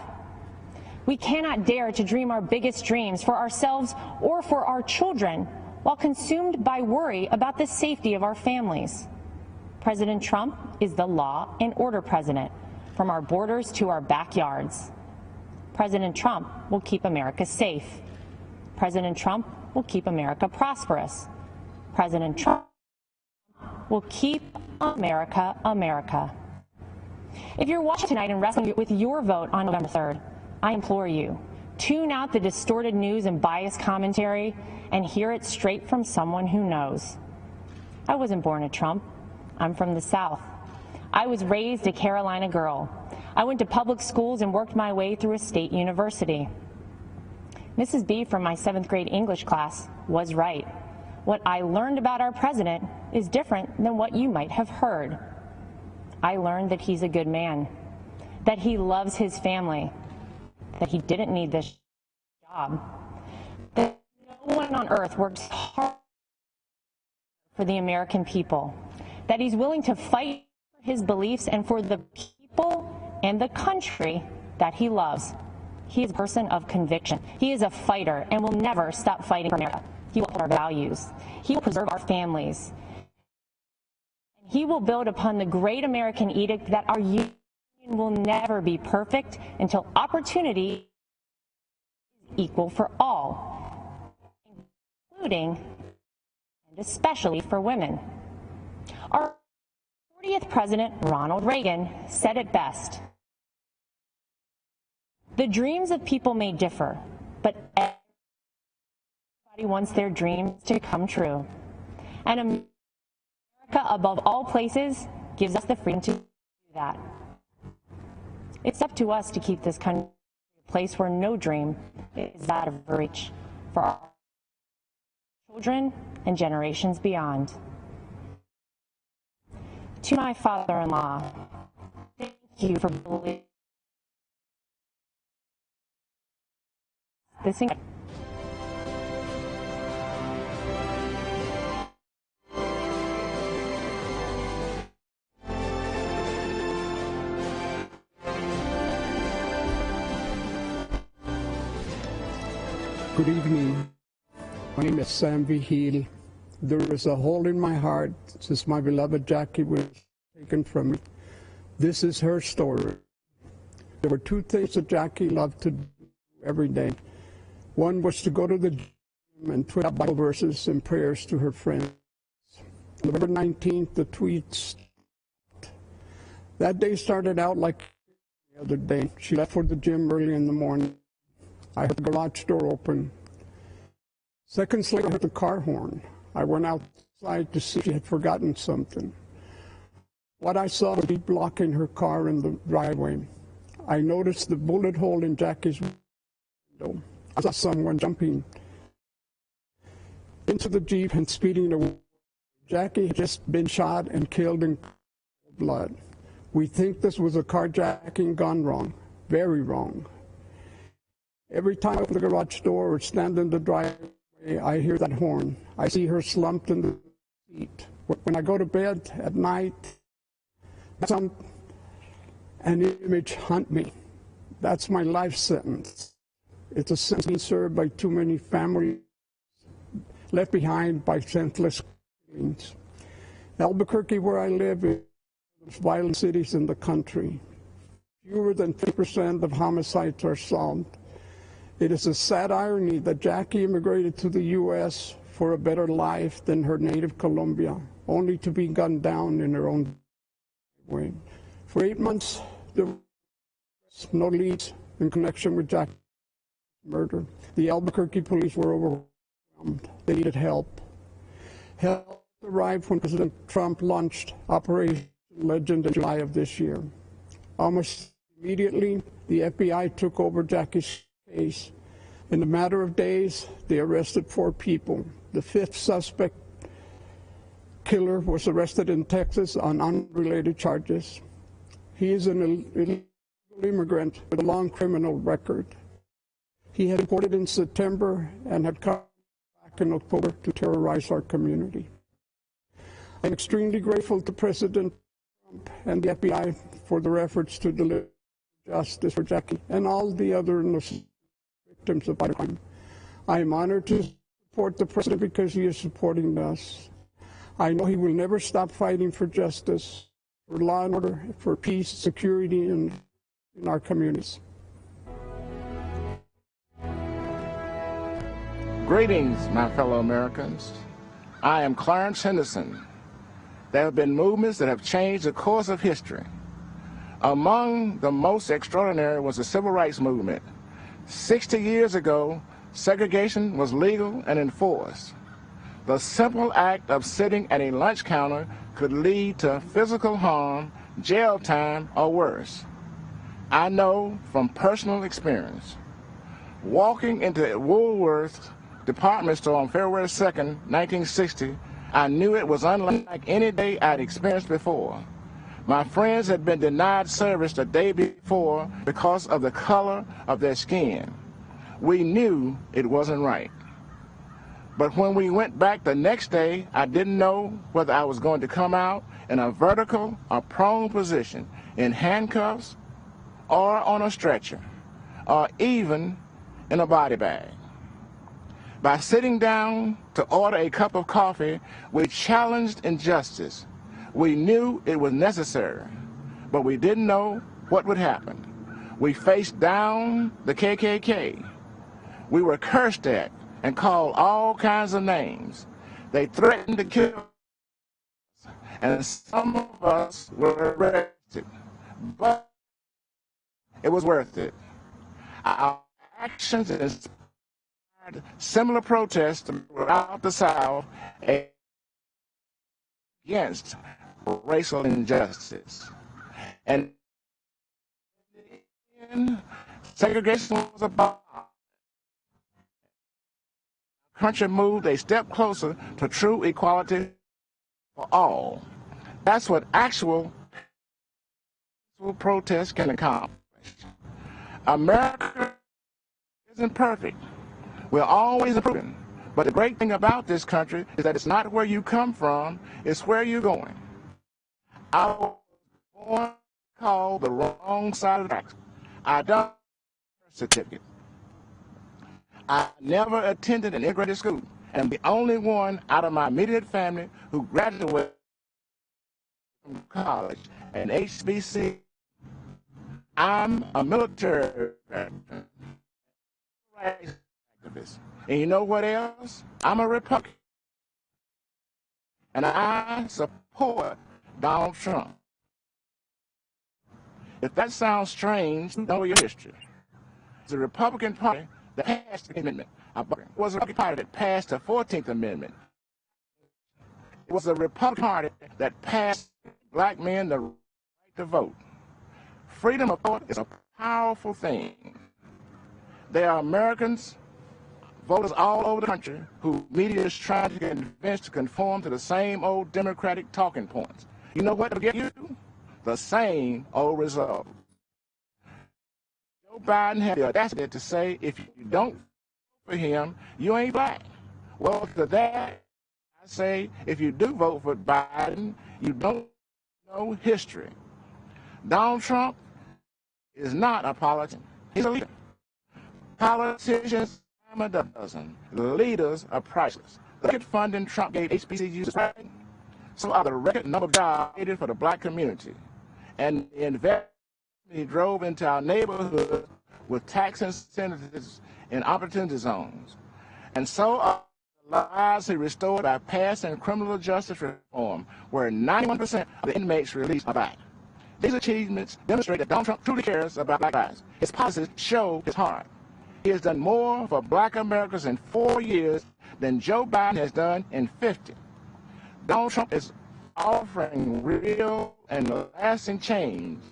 We cannot dare to dream our biggest dreams for ourselves or for our children while consumed by worry about the safety of our families. President Trump is the law and order president, from our borders to our backyards. President Trump will keep America safe. President Trump will keep America prosperous. President Trump will keep America America. If you're watching tonight and wrestling with your vote on November 3rd, I implore you, tune out the distorted news and biased commentary and hear it straight from someone who knows. I wasn't born a Trump. I'm from the South. I was raised a Carolina girl. I went to public schools and worked my way through a state university. Mrs. B from my 7th grade English class was right. What I learned about our president is different than what you might have heard. I learned that he's a good man, that he loves his family, that he didn't need this job, that no one on earth works hard for the American people, that he's willing to fight for his beliefs and for the people and the country that he loves. He is a person of conviction. He is a fighter and will never stop fighting for America. He will uphold our values. He will preserve our families. He will build upon the great American edict that our union will never be perfect until opportunity is equal for all, including and especially for women. Our 40th President, Ronald Reagan, said it best. The dreams of people may differ, but everybody wants their dreams to come true. And America, above all places, gives us the freedom to do that. It's up to us to keep this country a place where no dream is out of reach for our children and generations beyond. To my father-in-law, thank you for believing this. Good evening. My name is Sam V. Heel. There is a hole in my heart since my beloved Jackie was taken from me. This is her story. There were two things that Jackie loved to do every day. One was to go to the gym and tweet out Bible verses and prayers to her friends. November 19th, the tweets. That day started out like the other day. She left for the gym early in the morning. I heard the garage door open. Seconds later, I heard the car horn. I went outside to see if she had forgotten something. What I saw was me blocking her car in the driveway. I noticed the bullet hole in Jackie's window. I saw someone jumping into the Jeep and speeding away. Jackie had just been shot and killed in blood. We think this was a carjacking gone wrong, very wrong. Every time I open the garage door or stand in the driveway, I hear that horn. I see her slumped in the seat. When I go to bed at night, an image haunt me. That's my life sentence. It's a sentence being served by too many families left behind by senseless killings. Albuquerque, where I live, is one of the most violent cities in the country. Fewer than 50% of homicides are solved. It is a sad irony that Jackie immigrated to the U.S. for a better life than her native Colombia, only to be gunned down in her own way. For 8 months, there was no leads in connection with Jackie's murder. The Albuquerque police were overwhelmed. They needed help. Help arrived when President Trump launched Operation Legend in July of this year. Almost immediately, the FBI took over Jackie's case. In a matter of days, they arrested 4 people. The 5th suspect killer was arrested in Texas on unrelated charges. He is an illegal immigrant with a long criminal record. He had imported in September and had come back in October to terrorize our community. I'm extremely grateful to President Trump and the FBI for their efforts to deliver justice for Jackie and all the other innocent victims of crime. I am honored to support the President because he is supporting us. I know he will never stop fighting for justice, for law and order, for peace, security in our communities. Greetings, my fellow Americans. I am Clarence Henderson. There have been movements that have changed the course of history. Among the most extraordinary was the Civil Rights Movement. 60 years ago, segregation was legal and enforced. The simple act of sitting at a lunch counter could lead to physical harm, jail time, or worse. I know from personal experience. Walking into Woolworth department store on February 2nd, 1960, I knew it was unlike any day I'd experienced before. My friends had been denied service the day before because of the color of their skin. We knew it wasn't right. But when we went back the next day, I didn't know whether I was going to come out in a vertical or prone position, in handcuffs or on a stretcher, or even in a body bag. By sitting down to order a cup of coffee, we challenged injustice. We knew it was necessary, but we didn't know what would happen. We faced down the KKK. We were cursed at and called all kinds of names. They threatened to kill us, and some of us were arrested, but it was worth it. Our actions inspired similar protests throughout the South against racial injustice. And segregation was about country moved a step closer to true equality for all. That's what actual protest can accomplish. America isn't perfect. We're always improving. But the great thing about this country is that it's not where you come from, it's where you're going. I was born called the wrong side of the tracks. I don't have a birth certificate. I never attended an integrated school, and I'm the only one out of my immediate family who graduated from college and HBC. I'm a military veteran, rights activist, and you know what else? I'm a Republican, and I support Donald Trump. If that sounds strange, know your history. The Republican Party that passed the amendment. It was the Republican Party that passed the 14th Amendment. It was the Republican Party that passed black men the right to vote. Freedom of thought is a powerful thing. There are Americans, voters all over the country, who media is trying to convince to conform to the same old Democratic talking points. You know what will get you? The same old result. Joe Biden had the audacity to say, if you don't vote for him, you ain't black. Well, to that, I say, if you do vote for Biden, you don't know history. Donald Trump is not a politician. He's a leader. Politicians are a dozen. Leaders are priceless. The record funding Trump gave HBCUs is right. So are the record number of jobs created for the black community. And the investment he drove into our neighborhood with tax incentives in opportunity zones. And so are the lives he restored by passing criminal justice reform, where 91% of the inmates released are black. These achievements demonstrate that Donald Trump truly cares about black lives. His policies show his heart. He has done more for black Americans in 4 years than Joe Biden has done in 50. Donald Trump is offering real and lasting change,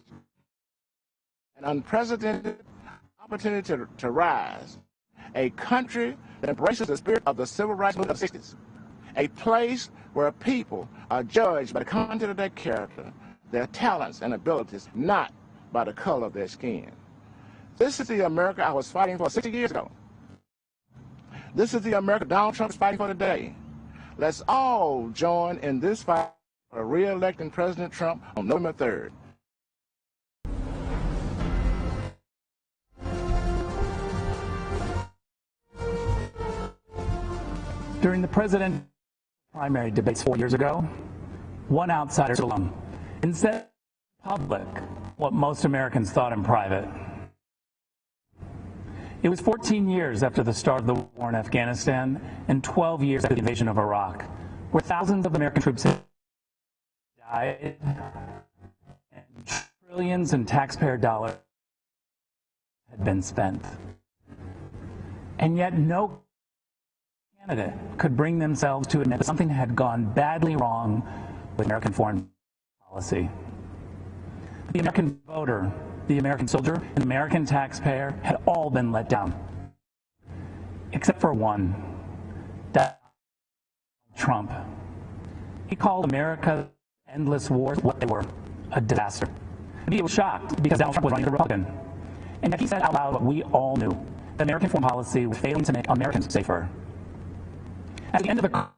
an unprecedented opportunity to rise, a country that embraces the spirit of the civil rights movement of the 60s, a place where people are judged by the content of their character, their talents and abilities, not by the color of their skin. This is the America I was fighting for 60 years ago. This is the America Donald Trump is fighting for today. Let's all join in this fight for re-electing President Trump on November 3rd. During the presidential primary debates 4 years ago, one outsider stood alone and said in public what most Americans thought in private. It was 14 years after the start of the war in Afghanistan and 12 years after the invasion of Iraq, where thousands of American troops had died and trillions in taxpayer dollars had been spent. And yet no candidate could bring themselves to admit that something had gone badly wrong with American foreign policy. The American voter the American soldier, and the American taxpayer had all been let down. Except for one, Donald Trump. He called America's endless wars what they were, a disaster. The media was shocked because Donald Trump was running for Republican. And yet he said out loud what we all knew, that American foreign policy was failing to make Americans safer. At the end of the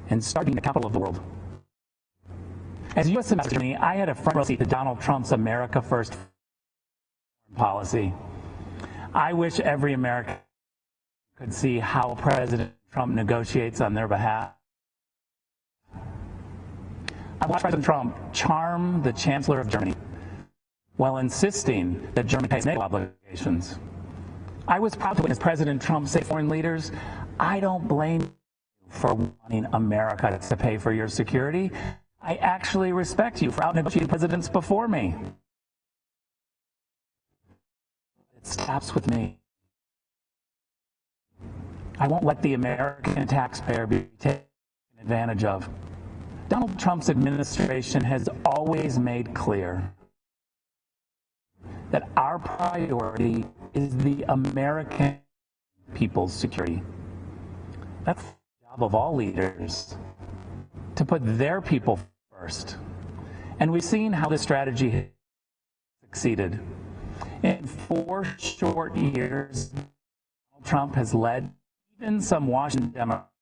and start being the capital of the world. As U.S. Ambassador to Germany, I had a front row seat to Donald Trump's America First policy. I wish every American could see how President Trump negotiates on their behalf. I watched President Trump charm the Chancellor of Germany while insisting that Germany pays NATO obligations. I was proud to witness President Trump say to foreign leaders, "I don't blame you for wanting America to pay for your security. I actually respect you for out-negotiating presidents before me." It stops with me. I won't let the American taxpayer be taken advantage of. Donald Trump's administration has always made clear that our priority is the American people's security. That's the job of all leaders, to put their people first. And we've seen how this strategy has succeeded. In 4 short years, Donald Trump has led even some Washington Democrats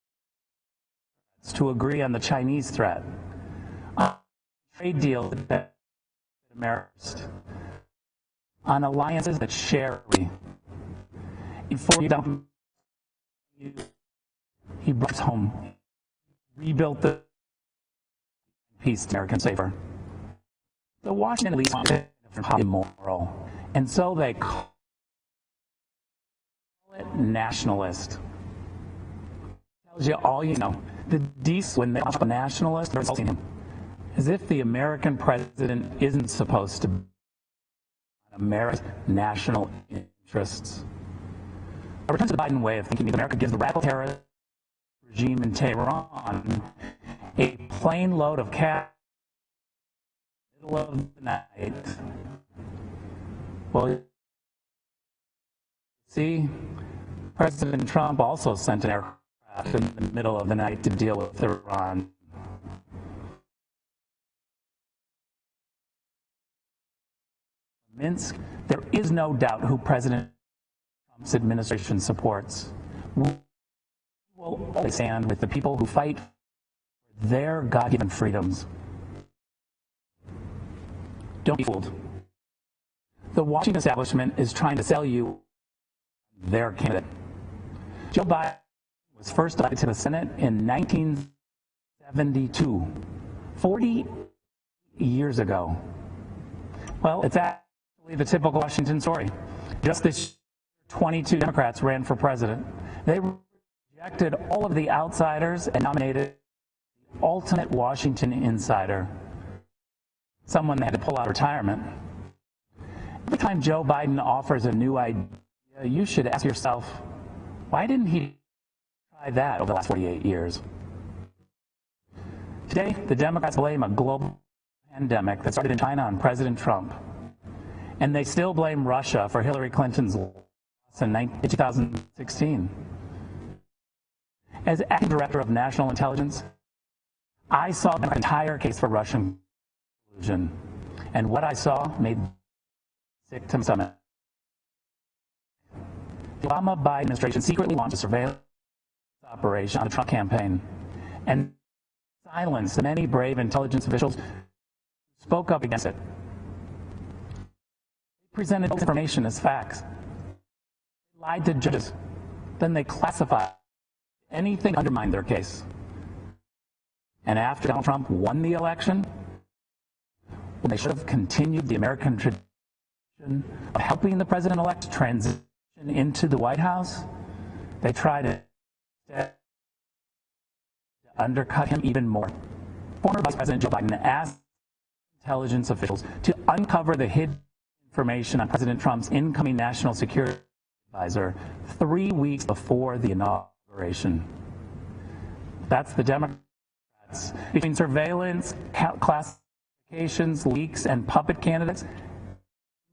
to agree on the Chinese threat, on trade deals that benefit Americans, on alliances that share. In 4 years, he brought us home, rebuilt the peace to American safer. The Washington elites want it immoral, and so they call it nationalist. Tells you all you know. The DC, when they call a nationalist, they're insulting him, as if the American president isn't supposed to be America's national interests. A return to the Biden way of thinking means America gives the radical terrorist regime in Tehran a plane load of cash in the middle of the night. Well, see, President Trump also sent an aircraft in the middle of the night to deal with Iran. Minsk, there is no doubt who President Trump's administration supports. We will always stand with the people who fight for their God-given freedoms. Don't be fooled. The Washington establishment is trying to sell you their candidate. Joe Biden was first elected to the Senate in 1972, 40 years ago. Well, it's actually the typical Washington story. Just this year, 22 Democrats ran for president. They rejected all of the outsiders and nominated the ultimate Washington insider, someone they had to pull out of retirement. Every time Joe Biden offers a new idea, you should ask yourself, why didn't he try that over the last 48 years? Today, the Democrats blame a global pandemic that started in China on President Trump. And they still blame Russia for Hillary Clinton's loss in 2016. As acting director of national intelligence, I saw the entire case for Russian collusion, and what I saw made me sick to my stomach. The Obama-Biden administration secretly launched a surveillance operation on the Trump campaign and silenced many brave intelligence officials who spoke up against it. They presented information as facts. They lied to judges. Then they classified anything to undermine their case. And after Donald Trump won the election, when they should have continued the American tradition of helping the president-elect transition into the White House, they tried to undercut him even more. Former Vice President Joe Biden asked intelligence officials to uncover the hidden information on President Trump's incoming national security advisor 3 weeks before the inauguration. That's the Democrats. Between surveillance, classifications, leaks, and puppet candidates,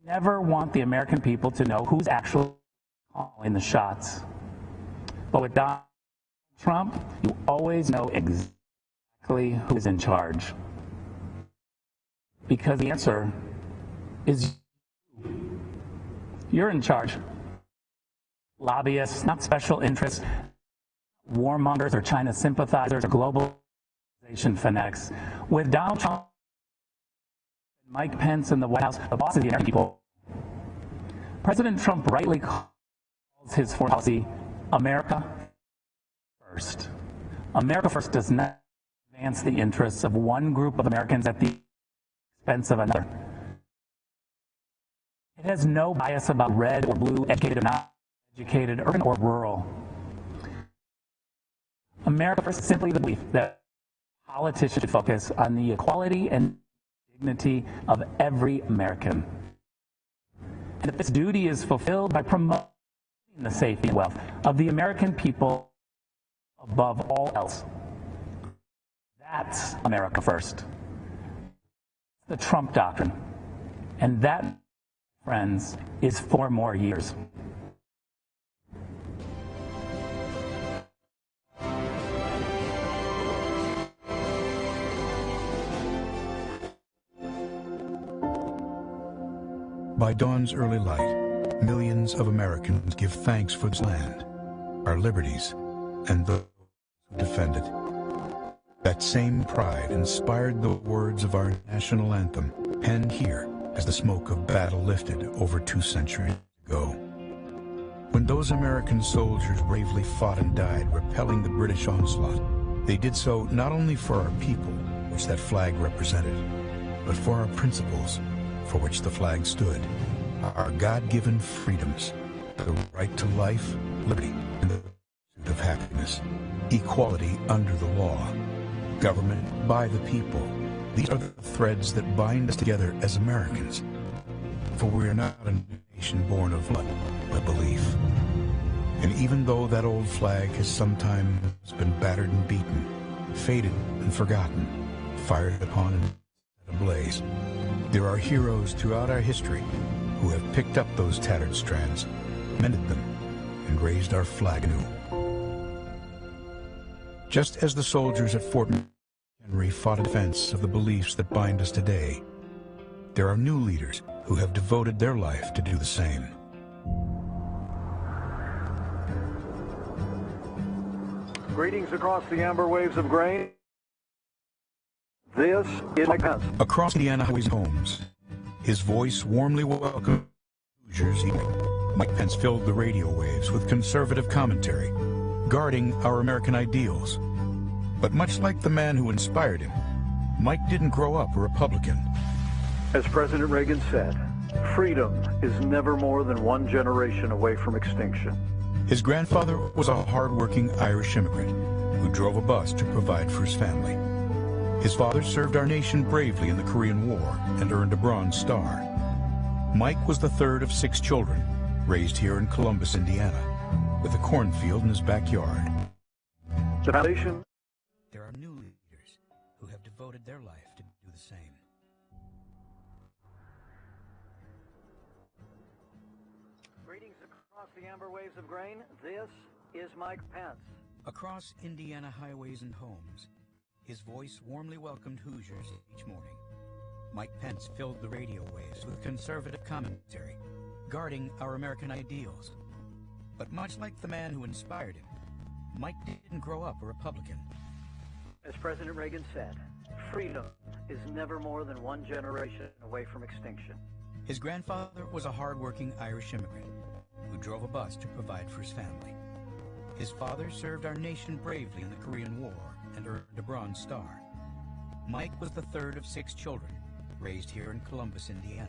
never want the American people to know who's actually calling the shots. But with Donald Trump, you always know exactly who is in charge. Because the answer is you're in charge. Lobbyists, not special interests, warmongers or China sympathizers or globalization fanatics. With Donald Trump, Mike Pence in the White House, the boss of the American people, President Trump rightly calls his foreign policy America First. America First does not advance the interests of one group of Americans at the expense of another. It has no bias about red or blue, educated or not educated, urban or rural. America First is simply the belief that politicians should focus on the equality and dignity of every American. And that this duty is fulfilled by promoting the safety and wealth of the American people above all else. That's America First. The Trump doctrine. And that, friends, is 4 more years. By dawn's early light, millions of Americans give thanks for this land, our liberties, and those who defend it. That same pride inspired the words of our national anthem, penned here as the smoke of battle lifted over 2 centuries ago. When those American soldiers bravely fought and died, repelling the British onslaught, they did so not only for our people, which that flag represented, but for our principles, for which the flag stood, our God-given freedoms, the right to life, liberty, and the pursuit of happiness, equality under the law, government by the people. These are the threads that bind us together as Americans, for we are not a nation born of blood, but belief. And even though that old flag has sometimes been battered and beaten, faded and forgotten, fired upon and set ablaze, there are heroes throughout our history who have picked up those tattered strands, mended them, and raised our flag anew. Just as the soldiers at Fort Henry fought in defense of the beliefs that bind us today, there are new leaders who have devoted their life to do the same. Greetings across the amber waves of grain. This is Mike Pence. Across Indiana highways and homes, his voice warmly welcomed Hoosiers evening. Mike Pence filled the radio waves with conservative commentary, guarding our American ideals. But much like the man who inspired him, Mike didn't grow up a Republican. As President Reagan said, freedom is never more than 1 generation away from extinction. His grandfather was a hard-working Irish immigrant who drove a bus to provide for his family. His father served our nation bravely in the Korean War and earned a Bronze Star. Mike was the 3rd of 6 children, raised here in Columbus, Indiana, with a cornfield in his backyard. The foundation. There are new leaders who have devoted their life to do the same. Greetings across the amber waves of grain. This is Mike Pence. Across Indiana highways and homes, His voice warmly welcomed Hoosiers each morning. Mike Pence filled the radio waves with conservative commentary, guarding our American ideals. But much like the man who inspired him, Mike didn't grow up a Republican. As President Reagan said, freedom is never more than one generation away from extinction. His grandfather was a hard-working Irish immigrant who drove a bus to provide for his family. His father served our nation bravely in the Korean War and earned a Bronze Star. Mike was the third of 6 children, raised here in Columbus, Indiana,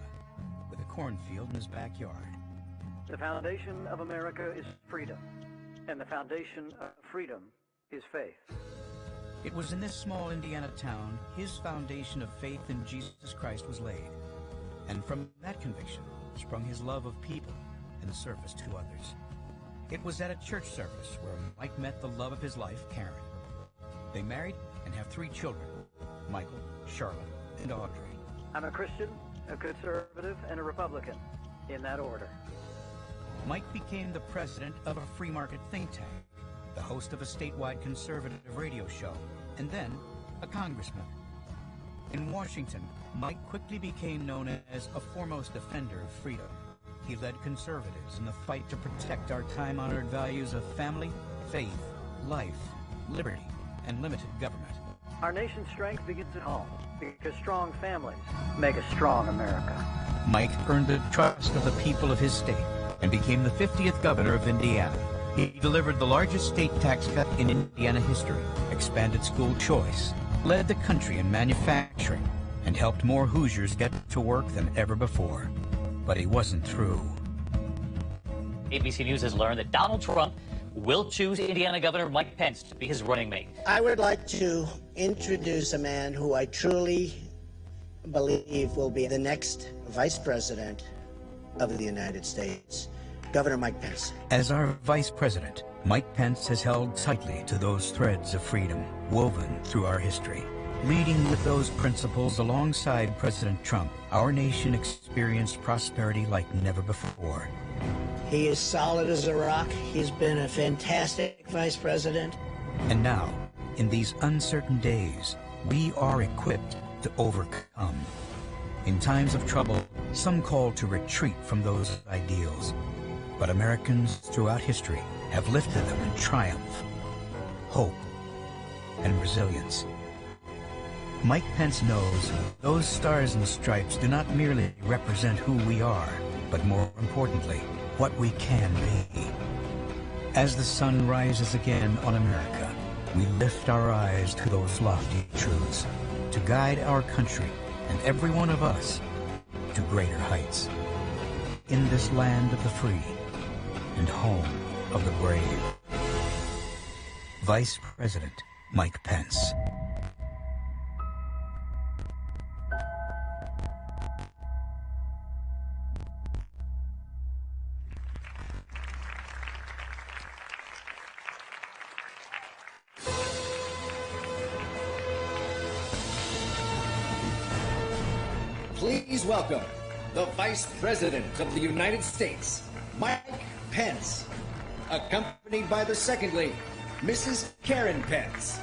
with a cornfield in his backyard. The foundation of America is freedom, and the foundation of freedom is faith. It was in this small Indiana town his foundation of faith in Jesus Christ was laid. And from that conviction sprung his love of people and service to others. It was at a church service where Mike met the love of his life, Karen. They married and have 3 children, Michael, Charlotte, and Audrey. I'm a Christian, a conservative, and a Republican, in that order. Mike became the president of a free market think tank, the host of a statewide conservative radio show, and then a congressman. In Washington, Mike quickly became known as a foremost defender of freedom. He led conservatives in the fight to protect our time-honored values of family, faith, life, liberty, and limited government. Our nation's strength begins at home, because strong families make a strong America. Mike earned the trust of the people of his state and became the 50th governor of Indiana. He delivered the largest state tax cut in Indiana history, expanded school choice, led the country in manufacturing, and helped more Hoosiers get to work than ever before. But he wasn't through. ABC News has learned that Donald Trump will choose Indiana Governor Mike Pence to be his running mate. I would like to introduce a man who I truly believe will be the next Vice President of the United States, Governor Mike Pence. As our Vice President, Mike Pence has held tightly to those threads of freedom woven through our history. Leading with those principles alongside President Trump, our nation experienced prosperity like never before. He is solid as a rock. He's been a fantastic Vice President. And now, in these uncertain days, we are equipped to overcome. In times of trouble, some call to retreat from those ideals. But Americans throughout history have lifted them in triumph, hope, and resilience. Mike Pence knows those stars and stripes do not merely represent who we are, but more importantly, what we can be. As the sun rises again on America, we lift our eyes to those lofty truths to guide our country and every one of us to greater heights. In this land of the free and home of the brave. Vice President Mike Pence. Please welcome the Vice President of the United States, Mike Pence, accompanied by the Second Lady, Mrs. Karen Pence.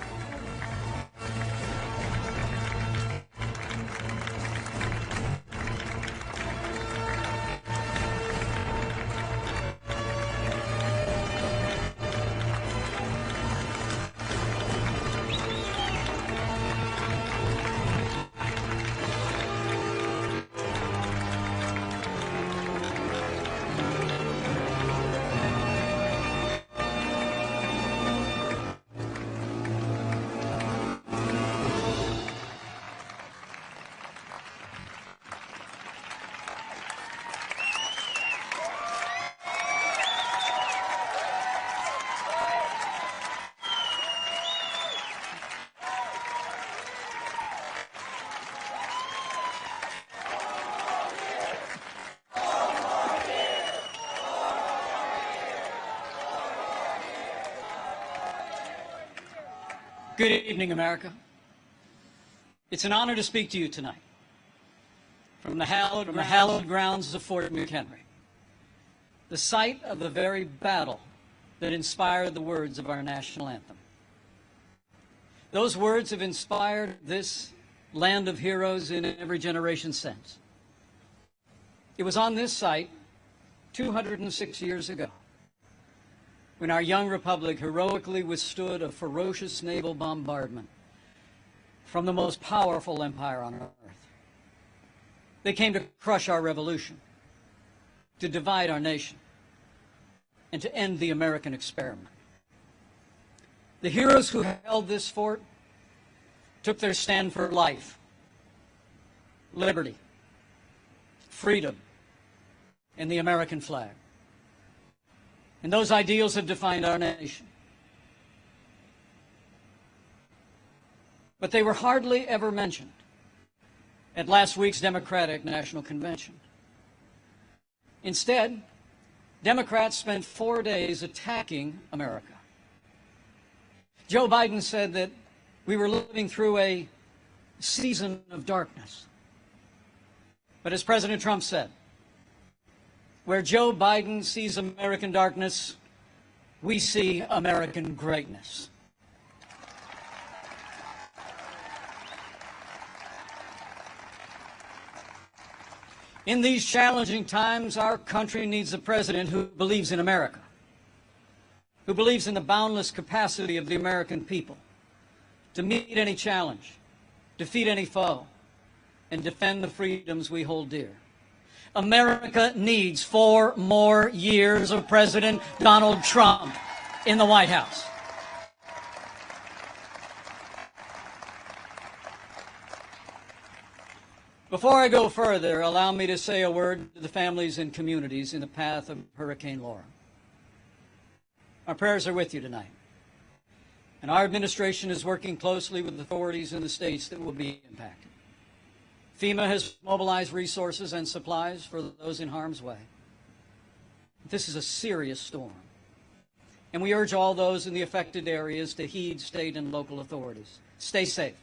Good evening, America. It's an honor to speak to you tonight from the hallowed grounds of Fort McHenry, the site of the very battle that inspired the words of our national anthem. Those words have inspired this land of heroes in every generation since. It was on this site 206 years ago when our young republic heroically withstood a ferocious naval bombardment from the most powerful empire on earth. They came to crush our revolution, to divide our nation, and to end the American experiment. The heroes who held this fort took their stand for life, liberty, freedom, and the American flag. And those ideals have defined our nation. But they were hardly ever mentioned at last week's Democratic National Convention. Instead, Democrats spent 4 days attacking America. Joe Biden said that we were living through a season of darkness. But as President Trump said, where Joe Biden sees American darkness, we see American greatness. In these challenging times, our country needs a president who believes in America, who believes in the boundless capacity of the American people to meet any challenge, defeat any foe, and defend the freedoms we hold dear. America needs 4 more years of President Donald Trump in the White House. Before I go further, allow me to say a word to the families and communities in the path of Hurricane Laura. Our prayers are with you tonight, and our administration is working closely with authorities in the states that will be impacted. FEMA has mobilized resources and supplies for those in harm's way. This is a serious storm, and we urge all those in the affected areas to heed state and local authorities. Stay safe,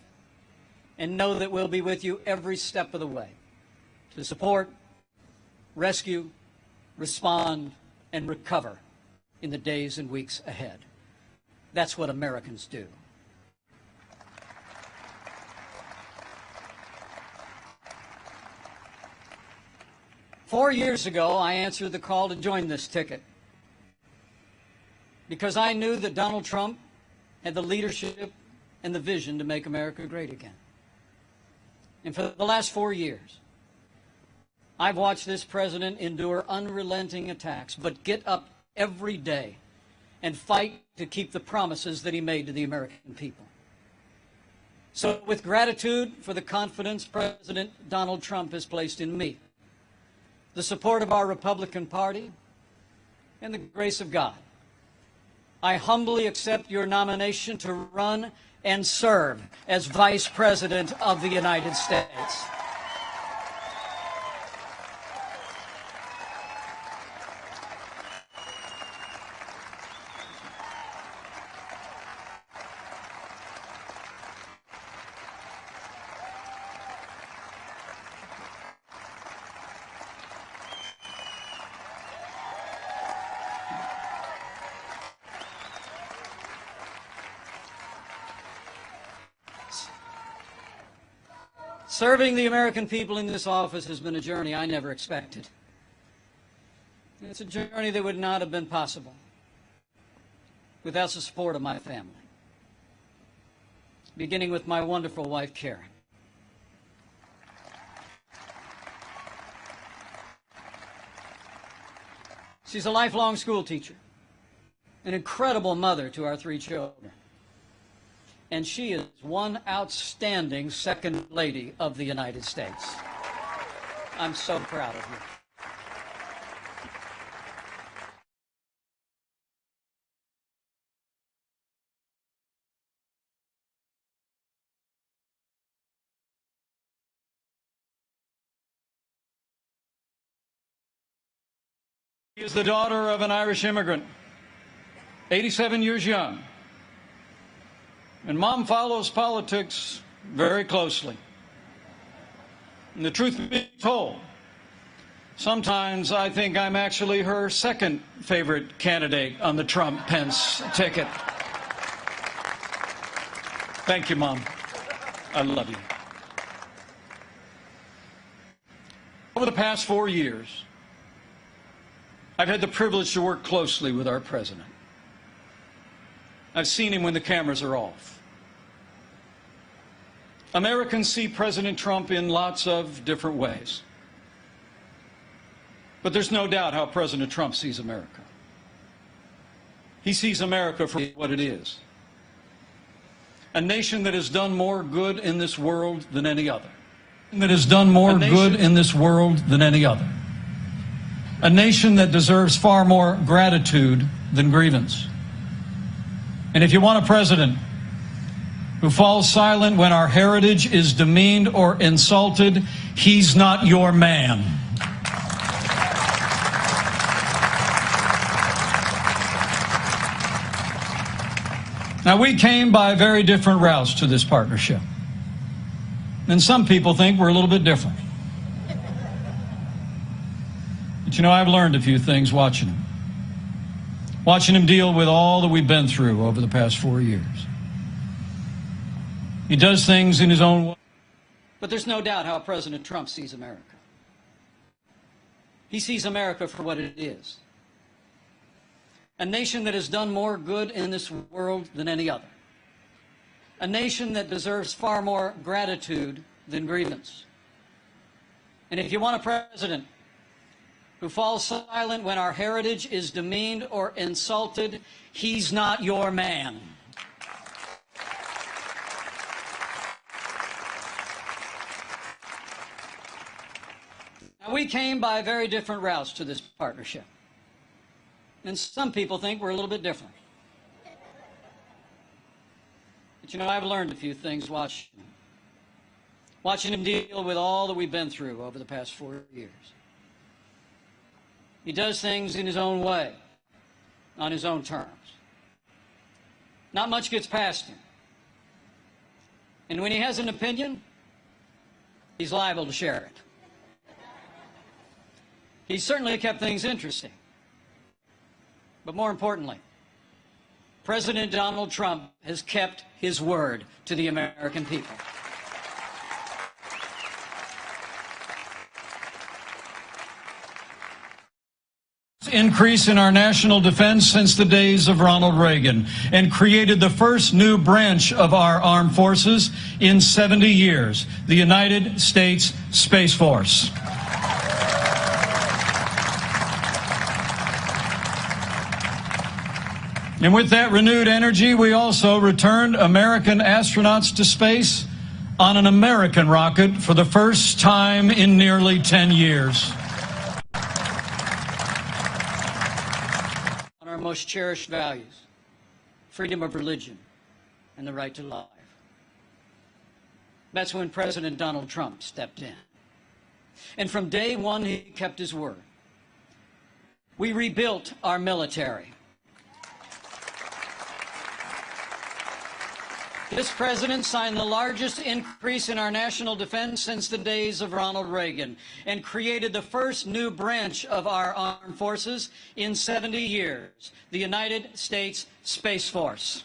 and know that we'll be with you every step of the way to support, rescue, respond, and recover in the days and weeks ahead. That's what Americans do. Four years ago, I answered the call to join this ticket because I knew that Donald Trump had the leadership and the vision to make America great again. And for the last 4 years, I've watched this president endure unrelenting attacks, but get up every day and fight to keep the promises that he made to the American people. So with gratitude for the confidence President Donald Trump has placed in me, the support of our Republican Party, and the grace of God, I humbly accept your nomination to run and serve as Vice President of the United States. Serving the American people in this office has been a journey I never expected. It's a journey that would not have been possible without the support of my family, beginning with my wonderful wife, Karen. She's a lifelong school teacher, an incredible mother to our 3 children. And she is one outstanding Second Lady of the United States. I'm so proud of you. She is the daughter of an Irish immigrant, 87 years young. And Mom follows politics very closely. And the truth be told, sometimes I think I'm actually her second favorite candidate on the Trump-Pence ticket. Thank you, Mom. I love you. Over the past 4 years, I've had the privilege to work closely with our president. I've seen him when the cameras are off. Americans see President Trump in lots of different ways. But there's no doubt how President Trump sees America. He sees America for what it is. A nation that has done more good in this world than any other. That has done more good in this world than any other. A nation that deserves far more gratitude than grievance. And if you want a president who falls silent when our heritage is demeaned or insulted, he's not your man. Now, we came by very different routes to this partnership. And some people think we're a little bit different. But you know, I've learned a few things watching him. Watching him deal with all that we've been through over the past 4 years. He does things in his own way. But there's no doubt how President Trump sees America. He sees America for what it is. A nation that has done more good in this world than any other. A nation that deserves far more gratitude than grievance. And if you want a president who falls silent when our heritage is demeaned or insulted, he's not your man. Now, we came by very different routes to this partnership. And some people think we're a little bit different. But you know, I've learned a few things watching him deal with all that we've been through over the past 4 years. He does things in his own way, on his own terms. Not much gets past him. And when he has an opinion, he's liable to share it. He's certainly kept things interesting. But more importantly, President Donald Trump has kept his word to the American people. Increase in our national defense since the days of Ronald Reagan and created the first new branch of our armed forces in 70 years, the United States Space Force. And with that renewed energy, we also returned American astronauts to space on an American rocket for the first time in nearly 10 years. On our most cherished values, freedom of religion and the right to life. That's when President Donald Trump stepped in. And from day one, he kept his word. We rebuilt our military. This president signed the largest increase in our national defense since the days of Ronald Reagan and created the first new branch of our armed forces in 70 years, the United States Space Force.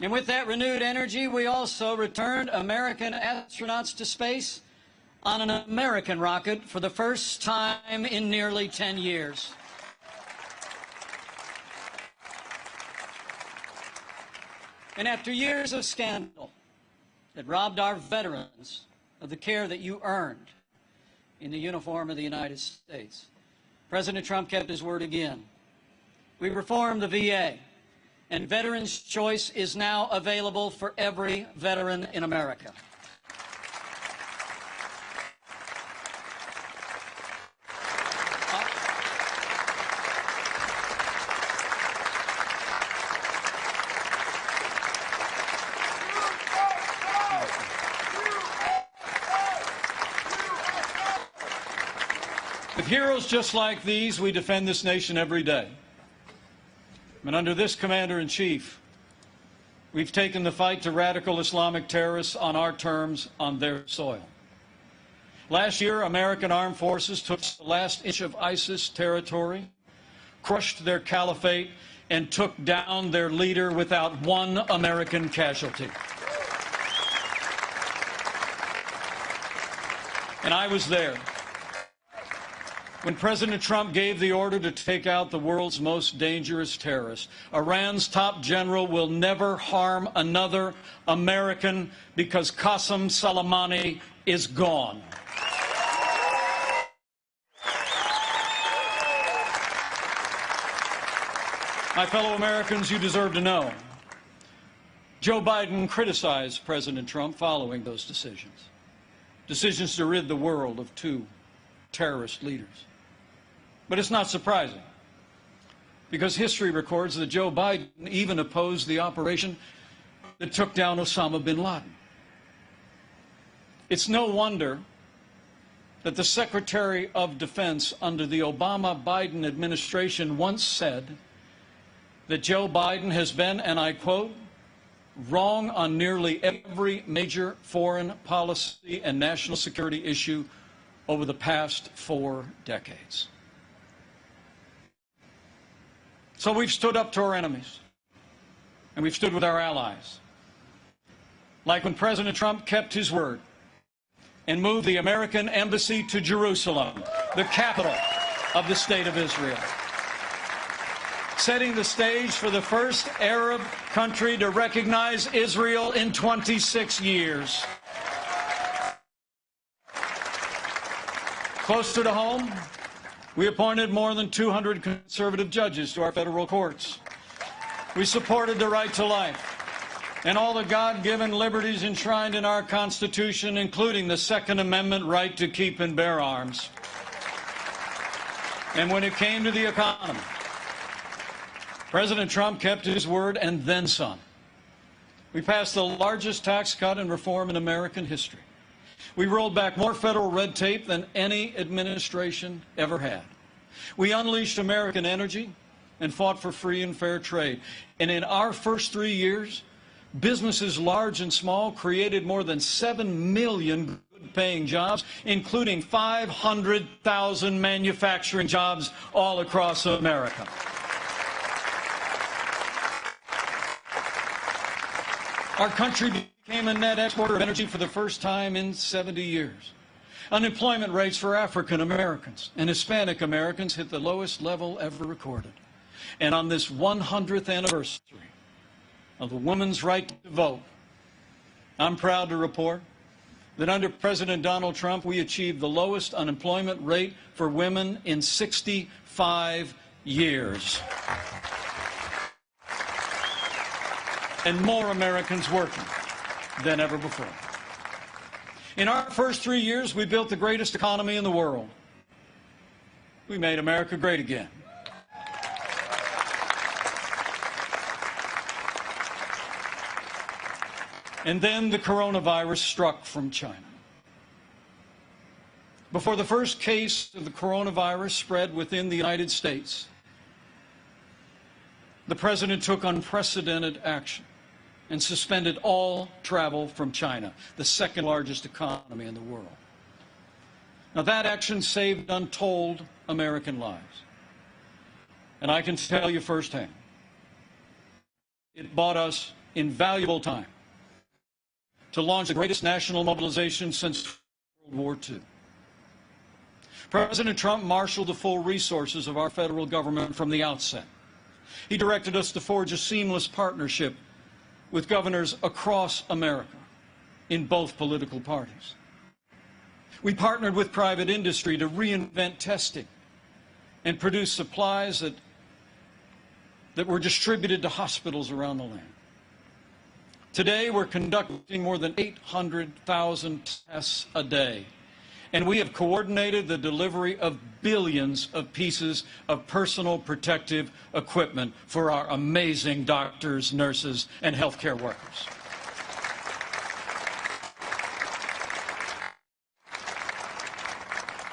And with that renewed energy, we also returned American astronauts to space on an American rocket for the first time in nearly 10 years. And after years of scandal that robbed our veterans of the care that you earned in the uniform of the United States, President Trump kept his word again. We reformed the VA, and Veterans' Choice is now available for every veteran in America. With heroes just like these, we defend this nation every day. And under this commander-in-chief, we've taken the fight to radical Islamic terrorists on our terms, on their soil. Last year, American armed forces took the last inch of ISIS territory, crushed their caliphate, and took down their leader without one American casualty. And I was there when President Trump gave the order to take out the world's most dangerous terrorist. Iran's top general will never harm another American because Qasem Soleimani is gone. My fellow Americans, you deserve to know. Joe Biden criticized President Trump following those decisions. Decisions to rid the world of two terrorist leaders. But it's not surprising, because history records that Joe Biden even opposed the operation that took down Osama bin Laden. It's no wonder that the Secretary of Defense under the Obama-Biden administration once said that Joe Biden has been, and I quote, wrong on nearly every major foreign policy and national security issue over the past 4 decades. So we've stood up to our enemies, and we've stood with our allies. Like when President Trump kept his word and moved the American embassy to Jerusalem, the capital of the State of Israel, setting the stage for the first Arab country to recognize Israel in 26 years. Closer to home, we appointed more than 200 conservative judges to our federal courts. We supported the right to life and all the God-given liberties enshrined in our Constitution, including the Second Amendment right to keep and bear arms. And when it came to the economy, President Trump kept his word and then some. We passed the largest tax cut and reform in American history. We rolled back more federal red tape than any administration ever had. We unleashed American energy and fought for free and fair trade. And in our first 3 years, businesses large and small created more than 7 million good-paying jobs, including 500,000 manufacturing jobs all across America. Our country became a net exporter of energy for the first time in 70 years. Unemployment rates for African Americans and Hispanic Americans hit the lowest level ever recorded. And on this 100th anniversary of the women's right to vote, I'm proud to report that under President Donald Trump, we achieved the lowest unemployment rate for women in 65 years. And more Americans working than ever before. In our first 3 years, we built the greatest economy in the world. We made America great again. And then the coronavirus struck from China. Before the first case of the coronavirus spread within the United States, the President took unprecedented action and suspended all travel from China, the second largest economy in the world. Now, that action saved untold American lives. And I can tell you firsthand, it bought us invaluable time to launch the greatest national mobilization since World War II. President Trump marshaled the full resources of our federal government from the outset. He directed us to forge a seamless partnership with governors across America in both political parties. We partnered with private industry to reinvent testing and produce supplies that were distributed to hospitals around the land. Today, we're conducting more than 800,000 tests a day, and we have coordinated the delivery of billions of pieces of personal protective equipment for our amazing doctors, nurses, and healthcare workers.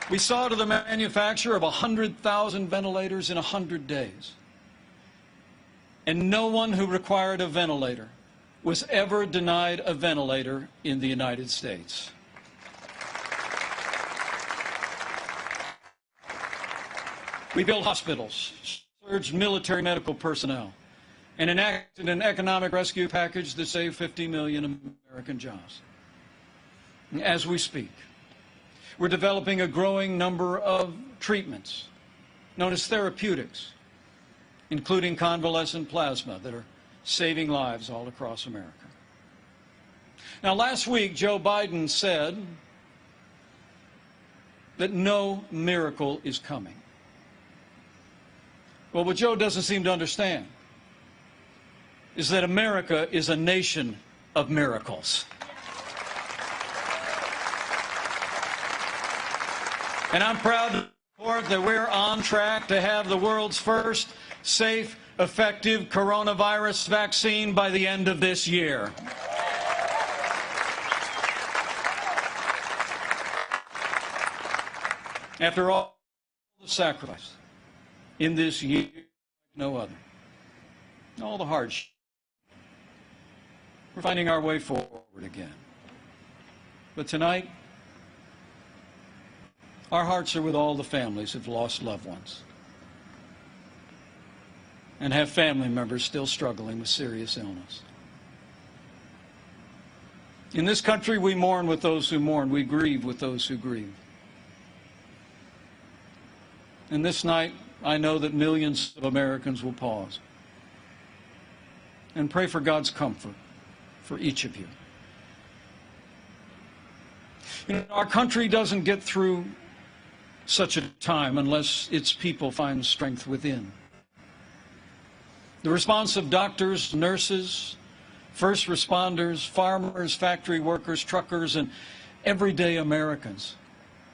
We saw to the manufacture of 100,000 ventilators in 100 days. And no one who required a ventilator was ever denied a ventilator in the United States. We built hospitals, surged military medical personnel and enacted an economic rescue package that saved 50 million American jobs. As we speak, we're developing a growing number of treatments known as therapeutics, including convalescent plasma, that are saving lives all across America. Now, last week, Joe Biden said that no miracle is coming. Well, what Joe doesn't seem to understand is that America is a nation of miracles. And I'm proud to report that we're on track to have the world's first safe, effective coronavirus vaccine by the end of this year. After all the sacrifice in this year, like no other, all the hardship, we're finding our way forward again. But tonight, our hearts are with all the families who've lost loved ones and have family members still struggling with serious illness. In this country, we mourn with those who mourn. We grieve with those who grieve. And this night, I know that millions of Americans will pause and pray for God's comfort for each of you. You know, our country doesn't get through such a time unless its people find strength within. The response of doctors, nurses, first responders, farmers, factory workers, truckers, and everyday Americans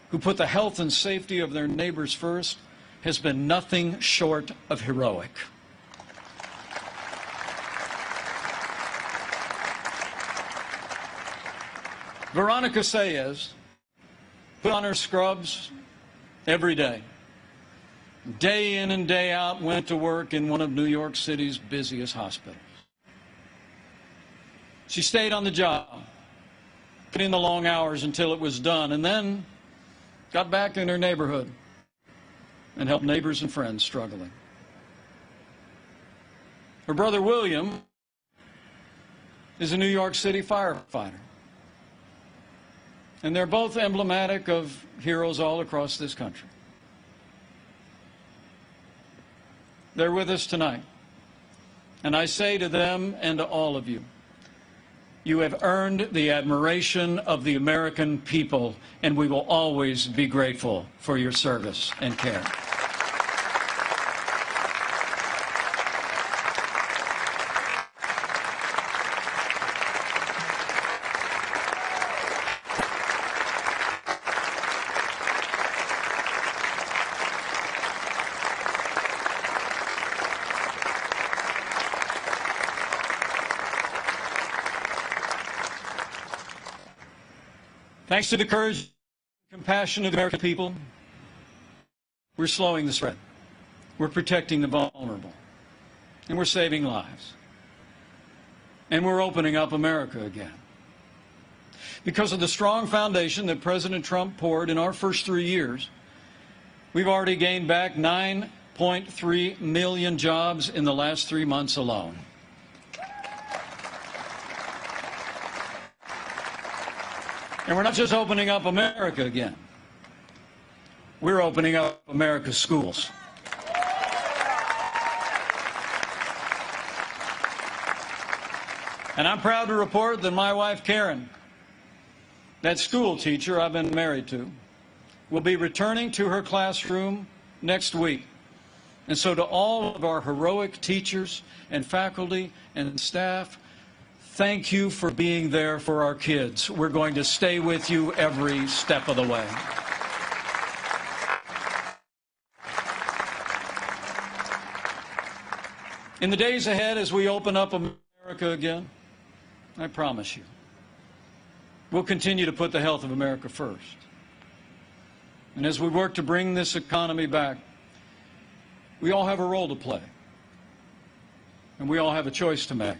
who put the health and safety of their neighbors first has been nothing short of heroic. Veronica Sayez put on her scrubs every day. Day in and day out, went to work in one of New York City's busiest hospitals. She stayed on the job, put in the long hours until it was done, and then got back in her neighborhood and helped neighbors and friends struggling. Her brother William is a New York City firefighter. And they're both emblematic of heroes all across this country. They're with us tonight. And I say to them and to all of you, you have earned the admiration of the American people, and we will always be grateful for your service and care. Thanks to the courage and compassion of the American people, we're slowing the spread. We're protecting the vulnerable. And we're saving lives. And we're opening up America again. Because of the strong foundation that President Trump poured in our first 3 years, we've already gained back 9.3 million jobs in the last 3 months alone. And we're not just opening up America again. We're opening up America's schools. And I'm proud to report that my wife, Karen, that school teacher I've been married to, will be returning to her classroom next week. And so to all of our heroic teachers and faculty and staff, thank you for being there for our kids. We're going to stay with you every step of the way. In the days ahead, as we open up America again, I promise you, we'll continue to put the health of America first. And as we work to bring this economy back, we all have a role to play. And we all have a choice to make.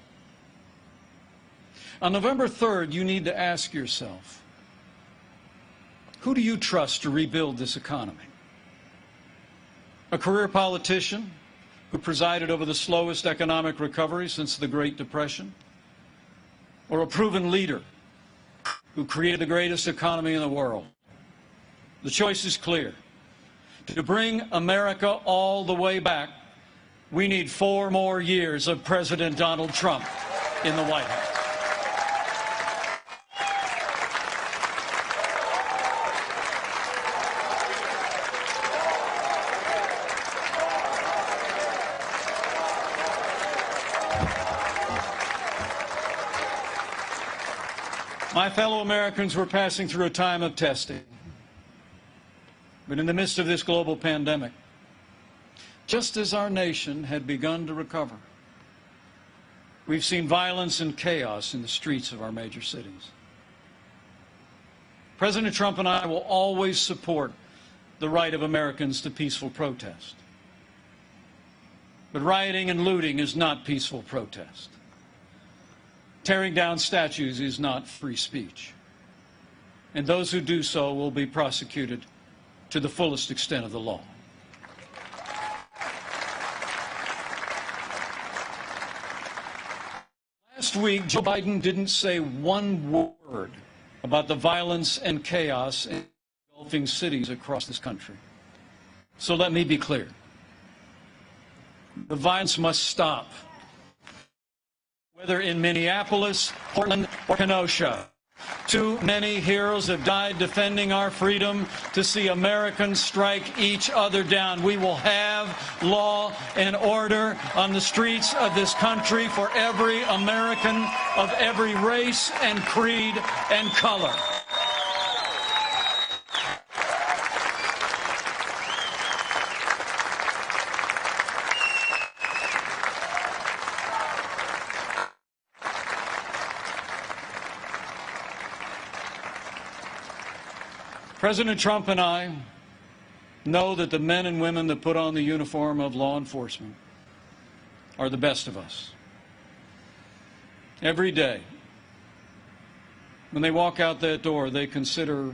On November 3rd, you need to ask yourself, who do you trust to rebuild this economy? A career politician who presided over the slowest economic recovery since the Great Depression, or a proven leader who created the greatest economy in the world. The choice is clear. To bring America all the way back, we need 4 more years of President Donald Trump in the White House. My fellow Americans, were passing through a time of testing. But in the midst of this global pandemic, just as our nation had begun to recover, we've seen violence and chaos in the streets of our major cities. President Trump and I will always support the right of Americans to peaceful protest. But rioting and looting is not peaceful protest. Tearing down statues is not free speech. And those who do so will be prosecuted to the fullest extent of the law. Last week, Joe Biden didn't say one word about the violence and chaos in engulfing cities across this country. So let me be clear. The violence must stop. Whether in Minneapolis, Portland, or Kenosha, too many heroes have died defending our freedom to see Americans strike each other down. We will have law and order on the streets of this country for every American of every race and creed and color. President Trump and I know that the men and women that put on the uniform of law enforcement are the best of us. Every day, when they walk out that door, they consider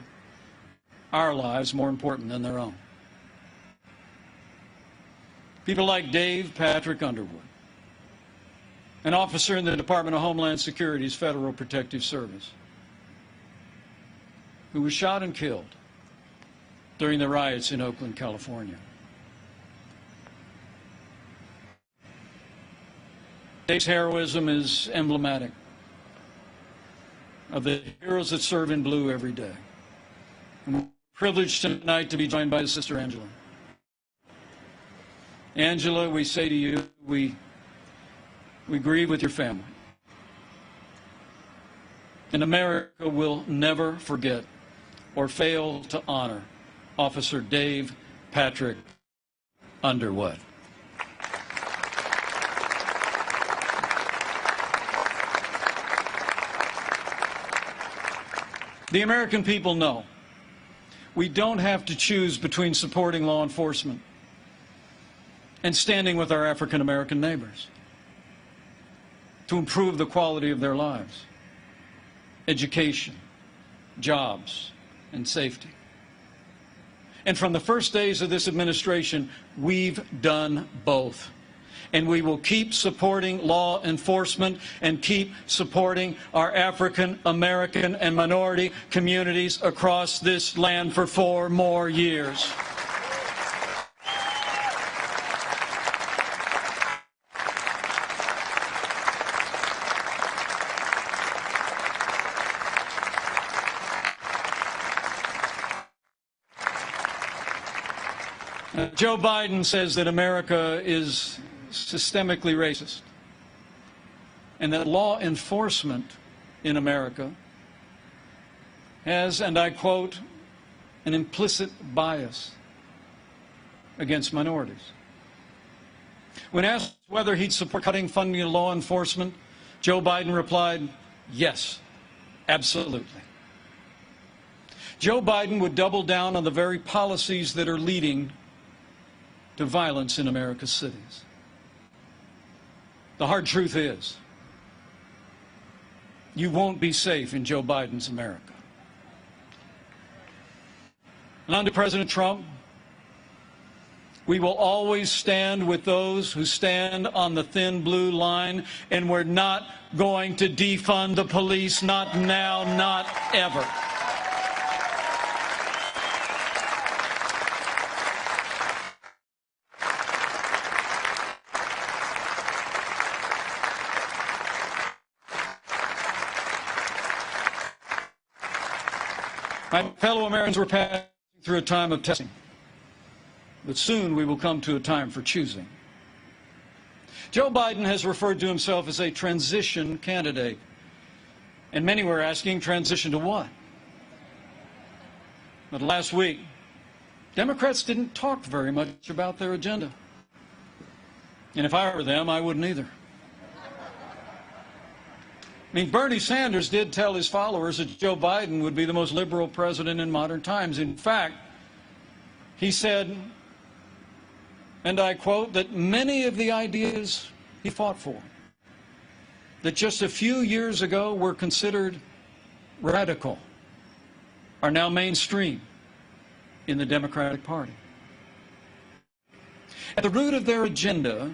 our lives more important than their own. People like Dave Patrick Underwood, an officer in the Department of Homeland Security's Federal Protective Service, who was shot and killed during the riots in Oakland, California. Dave's heroism is emblematic of the heroes that serve in blue every day. And we're privileged tonight to be joined by his sister Angela. Angela, we say to you, we grieve with your family. And America will never forget or fail to honor Officer Dave Patrick Underwood. The American people know we don't have to choose between supporting law enforcement and standing with our African American neighbors to improve the quality of their lives, education, jobs, and safety. And from the first days of this administration, we've done both. And we will keep supporting law enforcement and keep supporting our African American and minority communities across this land for 4 more years. Joe Biden says that America is systemically racist and that law enforcement in America has, and I quote, an implicit bias against minorities. When asked whether he'd support cutting funding to law enforcement, Joe Biden replied, yes, absolutely. Joe Biden would double down on the very policies that are leading to violence in America's cities. The hard truth is, you won't be safe in Joe Biden's America. And on to President Trump. We will always stand with those who stand on the thin blue line, and we're not going to defund the police, not now, not ever. My fellow Americans, we're passing through a time of testing, but soon we will come to a time for choosing. Joe Biden has referred to himself as a transition candidate, and many were asking, transition to what? But last week, Democrats didn't talk very much about their agenda. And if I were them, I wouldn't either. I mean, Bernie Sanders did tell his followers that Joe Biden would be the most liberal president in modern times. In fact, he said, and I quote, that many of the ideas he fought for, that just a few years ago were considered radical, are now mainstream in the Democratic Party. At the root of their agenda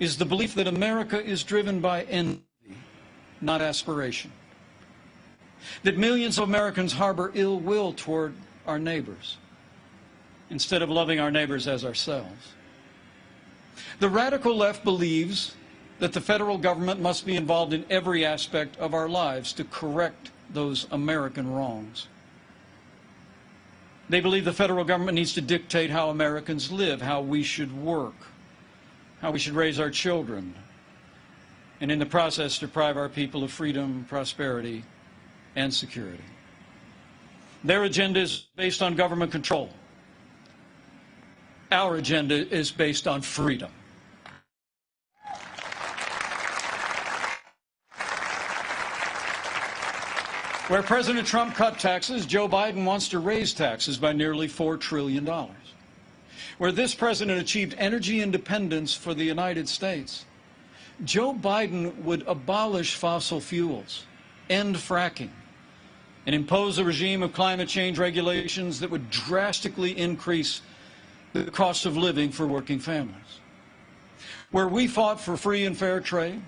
is the belief that America is driven by envy, not aspiration. That millions of Americans harbor ill will toward our neighbors instead of loving our neighbors as ourselves. The radical left believes that the federal government must be involved in every aspect of our lives to correct those American wrongs. They believe the federal government needs to dictate how Americans live, how we should work, how we should raise our children, and in the process deprive our people of freedom, prosperity, and security. Their agenda is based on government control. Our agenda is based on freedom. Where President Trump cut taxes, Joe Biden wants to raise taxes by nearly $4 trillion. Where this president achieved energy independence for the United States, Joe Biden would abolish fossil fuels, end fracking, and impose a regime of climate change regulations that would drastically increase the cost of living for working families. Where we fought for free and fair trade,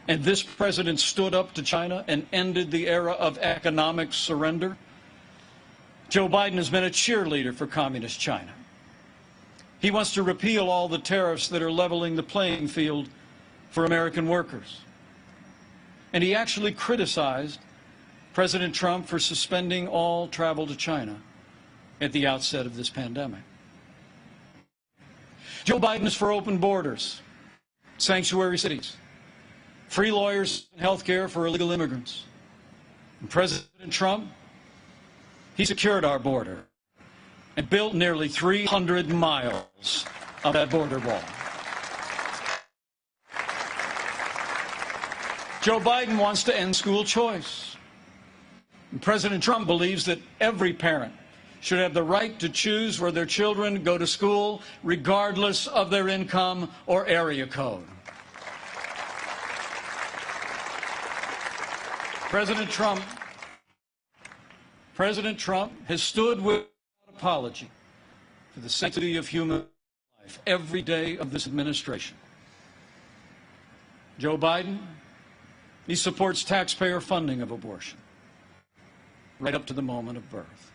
and this president stood up to China and ended the era of economic surrender, Joe Biden has been a cheerleader for communist China. He wants to repeal all the tariffs that are leveling the playing field for American workers. And he actually criticized President Trump for suspending all travel to China at the outset of this pandemic. Joe Biden is for open borders, sanctuary cities, free lawyers and health care for illegal immigrants. And President Trump, he secured our border and built nearly 300 miles of that border wall. Joe Biden wants to end school choice. And President Trump believes that every parent should have the right to choose where their children go to school, regardless of their income or area code. President Trump has stood without apology for the sanctity of human life every day of this administration. Joe Biden, he supports taxpayer funding of abortion, right up to the moment of birth.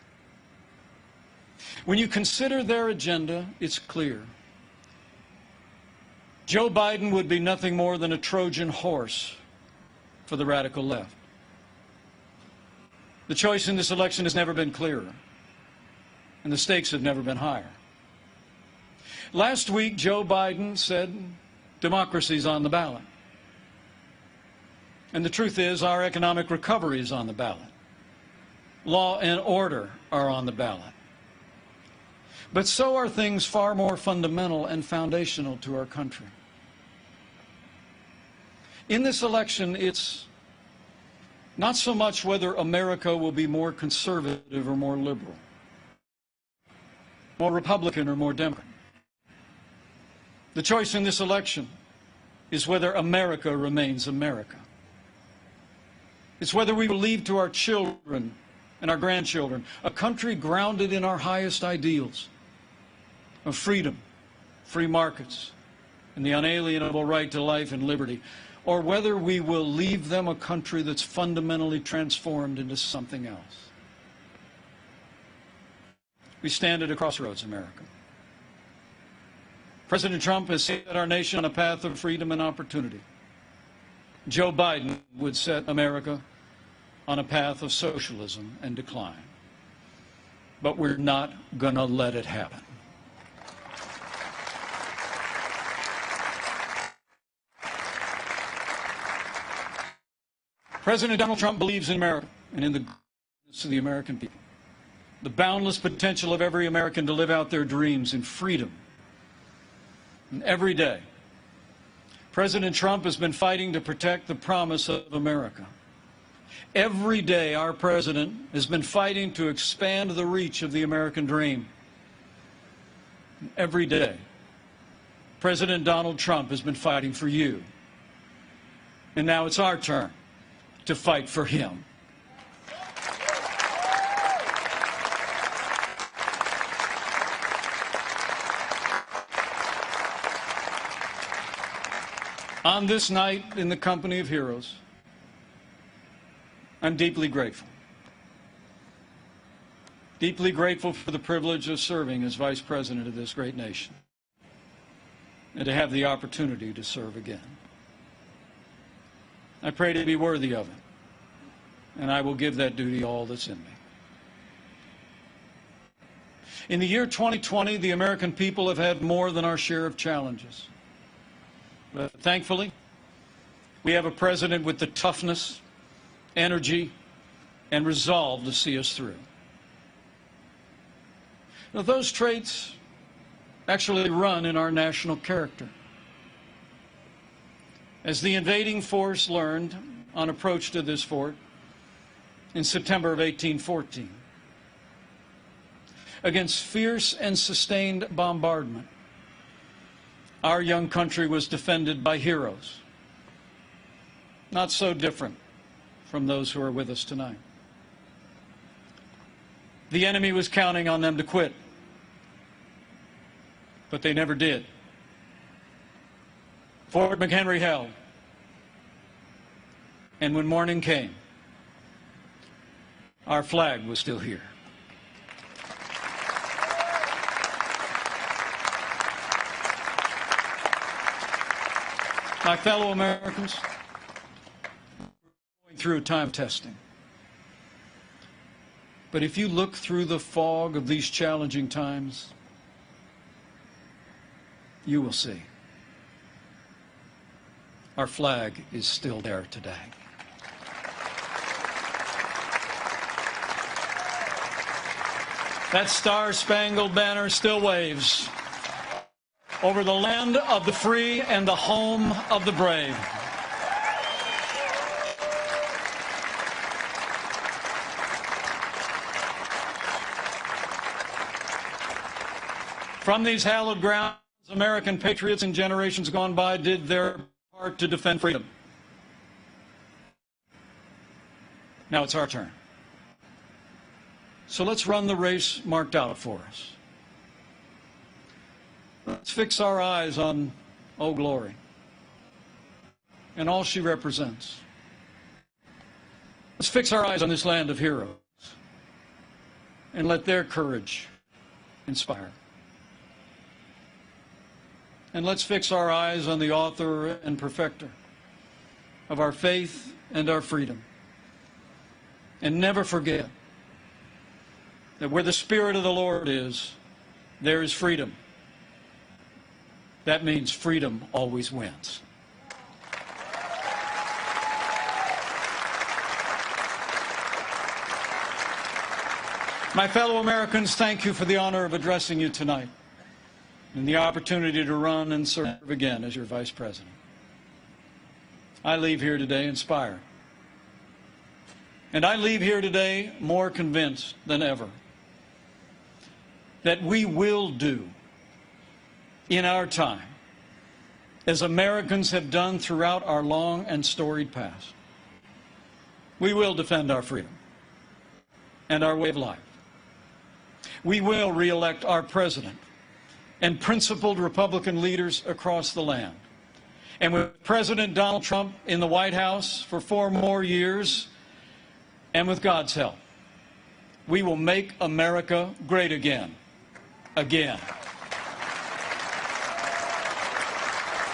When you consider their agenda, it's clear. Joe Biden would be nothing more than a Trojan horse for the radical left. The choice in this election has never been clearer, and the stakes have never been higher. Last week, Joe Biden said democracy's on the ballot. And the truth is, our economic recovery is on the ballot. Law and order are on the ballot. But so are things far more fundamental and foundational to our country. In this election, it's not so much whether America will be more conservative or more liberal, more Republican or more Democrat. The choice in this election is whether America remains America. It's whether we will leave to our children and our grandchildren a country grounded in our highest ideals, of freedom, free markets, and the unalienable right to life and liberty, or whether we will leave them a country that's fundamentally transformed into something else. We stand at a crossroads, America. President Trump has set our nation on a path of freedom and opportunity. Joe Biden would set America on a path of socialism and decline. But we're not going to let it happen. President Donald Trump believes in America and in the goodness of the American people, the boundless potential of every American to live out their dreams in freedom. And every day, President Trump has been fighting to protect the promise of America. Every day, our president has been fighting to expand the reach of the American dream. And every day, President Donald Trump has been fighting for you. And now it's our turn to fight for him. On this night, in the company of heroes, I'm deeply grateful. Deeply grateful for the privilege of serving as Vice President of this great nation and to have the opportunity to serve again. I pray to be worthy of it, and I will give that duty all that's in me. In the year 2020, the American people have had more than our share of challenges. But thankfully, we have a president with the toughness, energy, and resolve to see us through. Now, those traits actually run in our national character. As the invading force learned on approach to this fort in September of 1814, against fierce and sustained bombardment, our young country was defended by heroes, not so different from those who are with us tonight. The enemy was counting on them to quit, but they never did. Fort McHenry held, and when morning came, our flag was still here. My fellow Americans, we're going through a time of testing. But if you look through the fog of these challenging times, you will see our flag is still there today. That star-spangled banner still waves over the land of the free and the home of the brave. From these hallowed grounds, American patriots in generations gone by did their part to defend freedom. Now it's our turn. So let's run the race marked out for us. Let's fix our eyes on Old Glory and all she represents. Let's fix our eyes on this land of heroes and let their courage inspire. And let's fix our eyes on the author and perfecter of our faith and our freedom. And never forget that where the Spirit of the Lord is, there is freedom. That means freedom always wins. My fellow Americans, thank you for the honor of addressing you tonight and the opportunity to run and serve again as your Vice President. I leave here today inspired. And I leave here today more convinced than ever that we will do in our time, as Americans have done throughout our long and storied past. We will defend our freedom and our way of life. We will re-elect our president and principled Republican leaders across the land. And with President Donald Trump in the White House for 4 more years, and with God's help, we will make America great again. Again.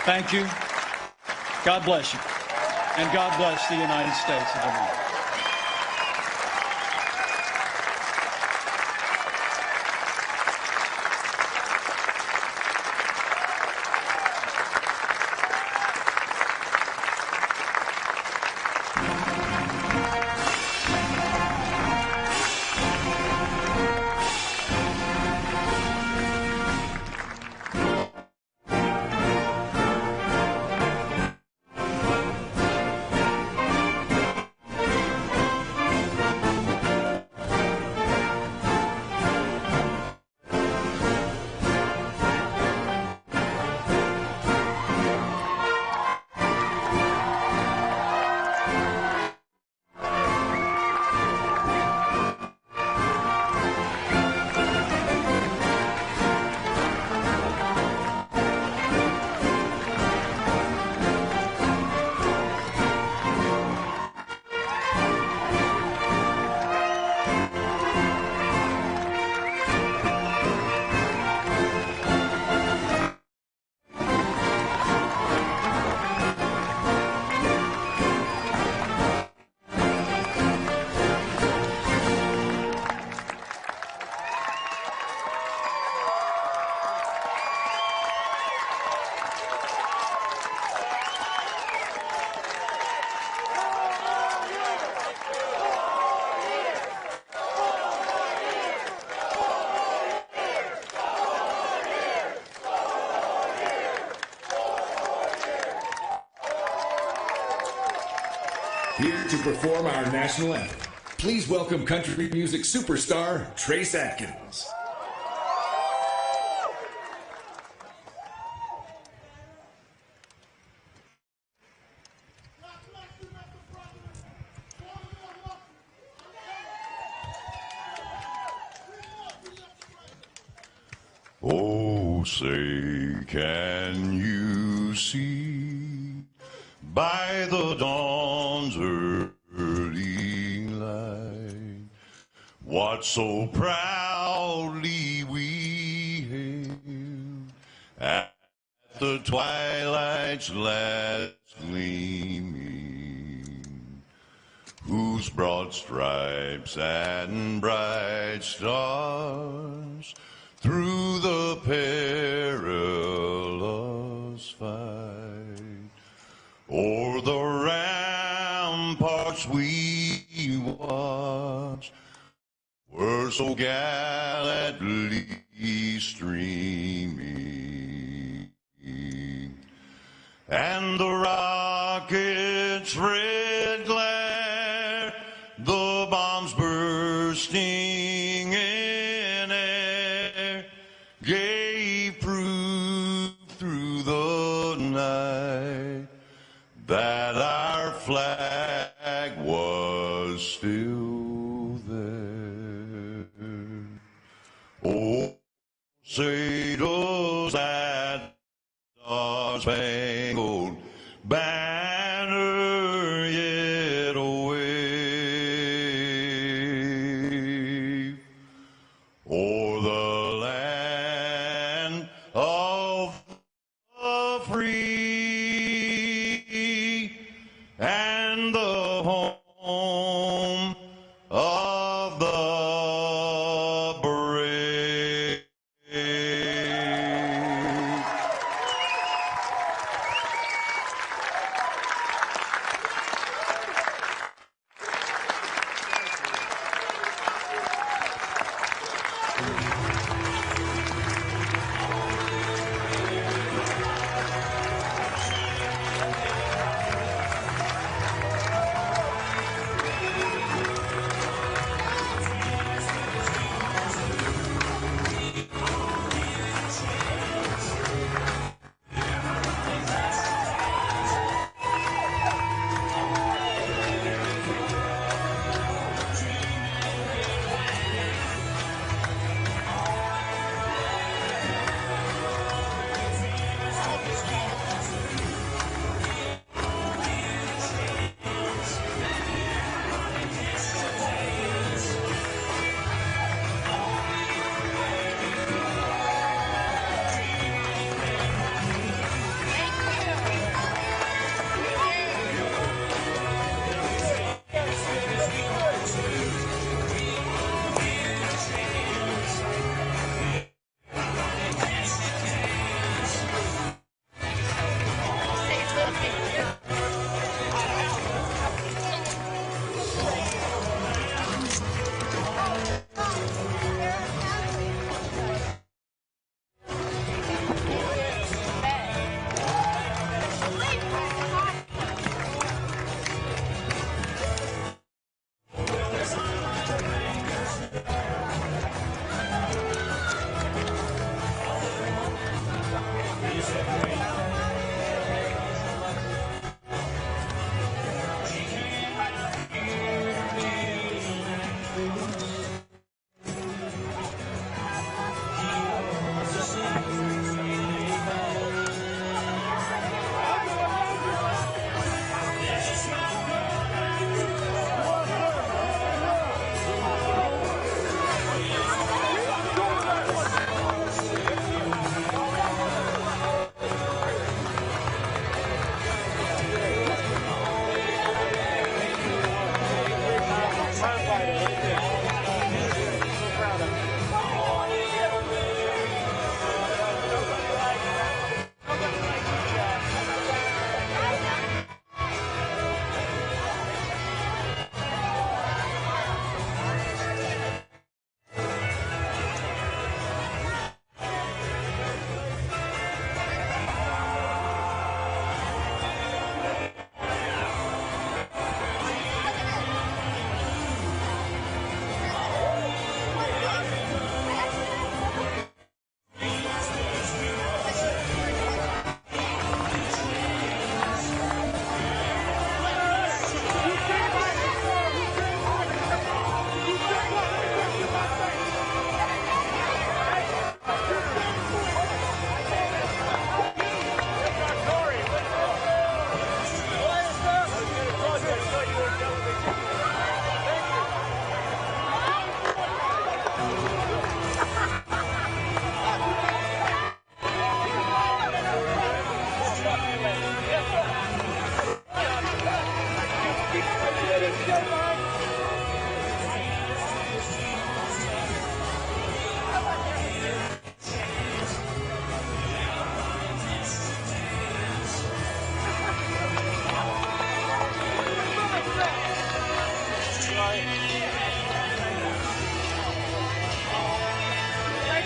Thank you. God bless you. And God bless the United States of America. Here to perform our national anthem, please welcome country music superstar Trace Atkins. Oh, say, can you see by the dawn's early light what so proudly we hailed at the twilight's last gleaming, whose broad stripes and bright stars through the perilous fight o'er the ramparts we watched were so gallantly streaming, and the rocket's red glare, the bombs bursting in air, gave proof through the night that our flag was still there. Oh, say does that star-spangled banner yet wave o'er the land of the free and the home of the brave.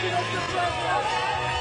Mr. President.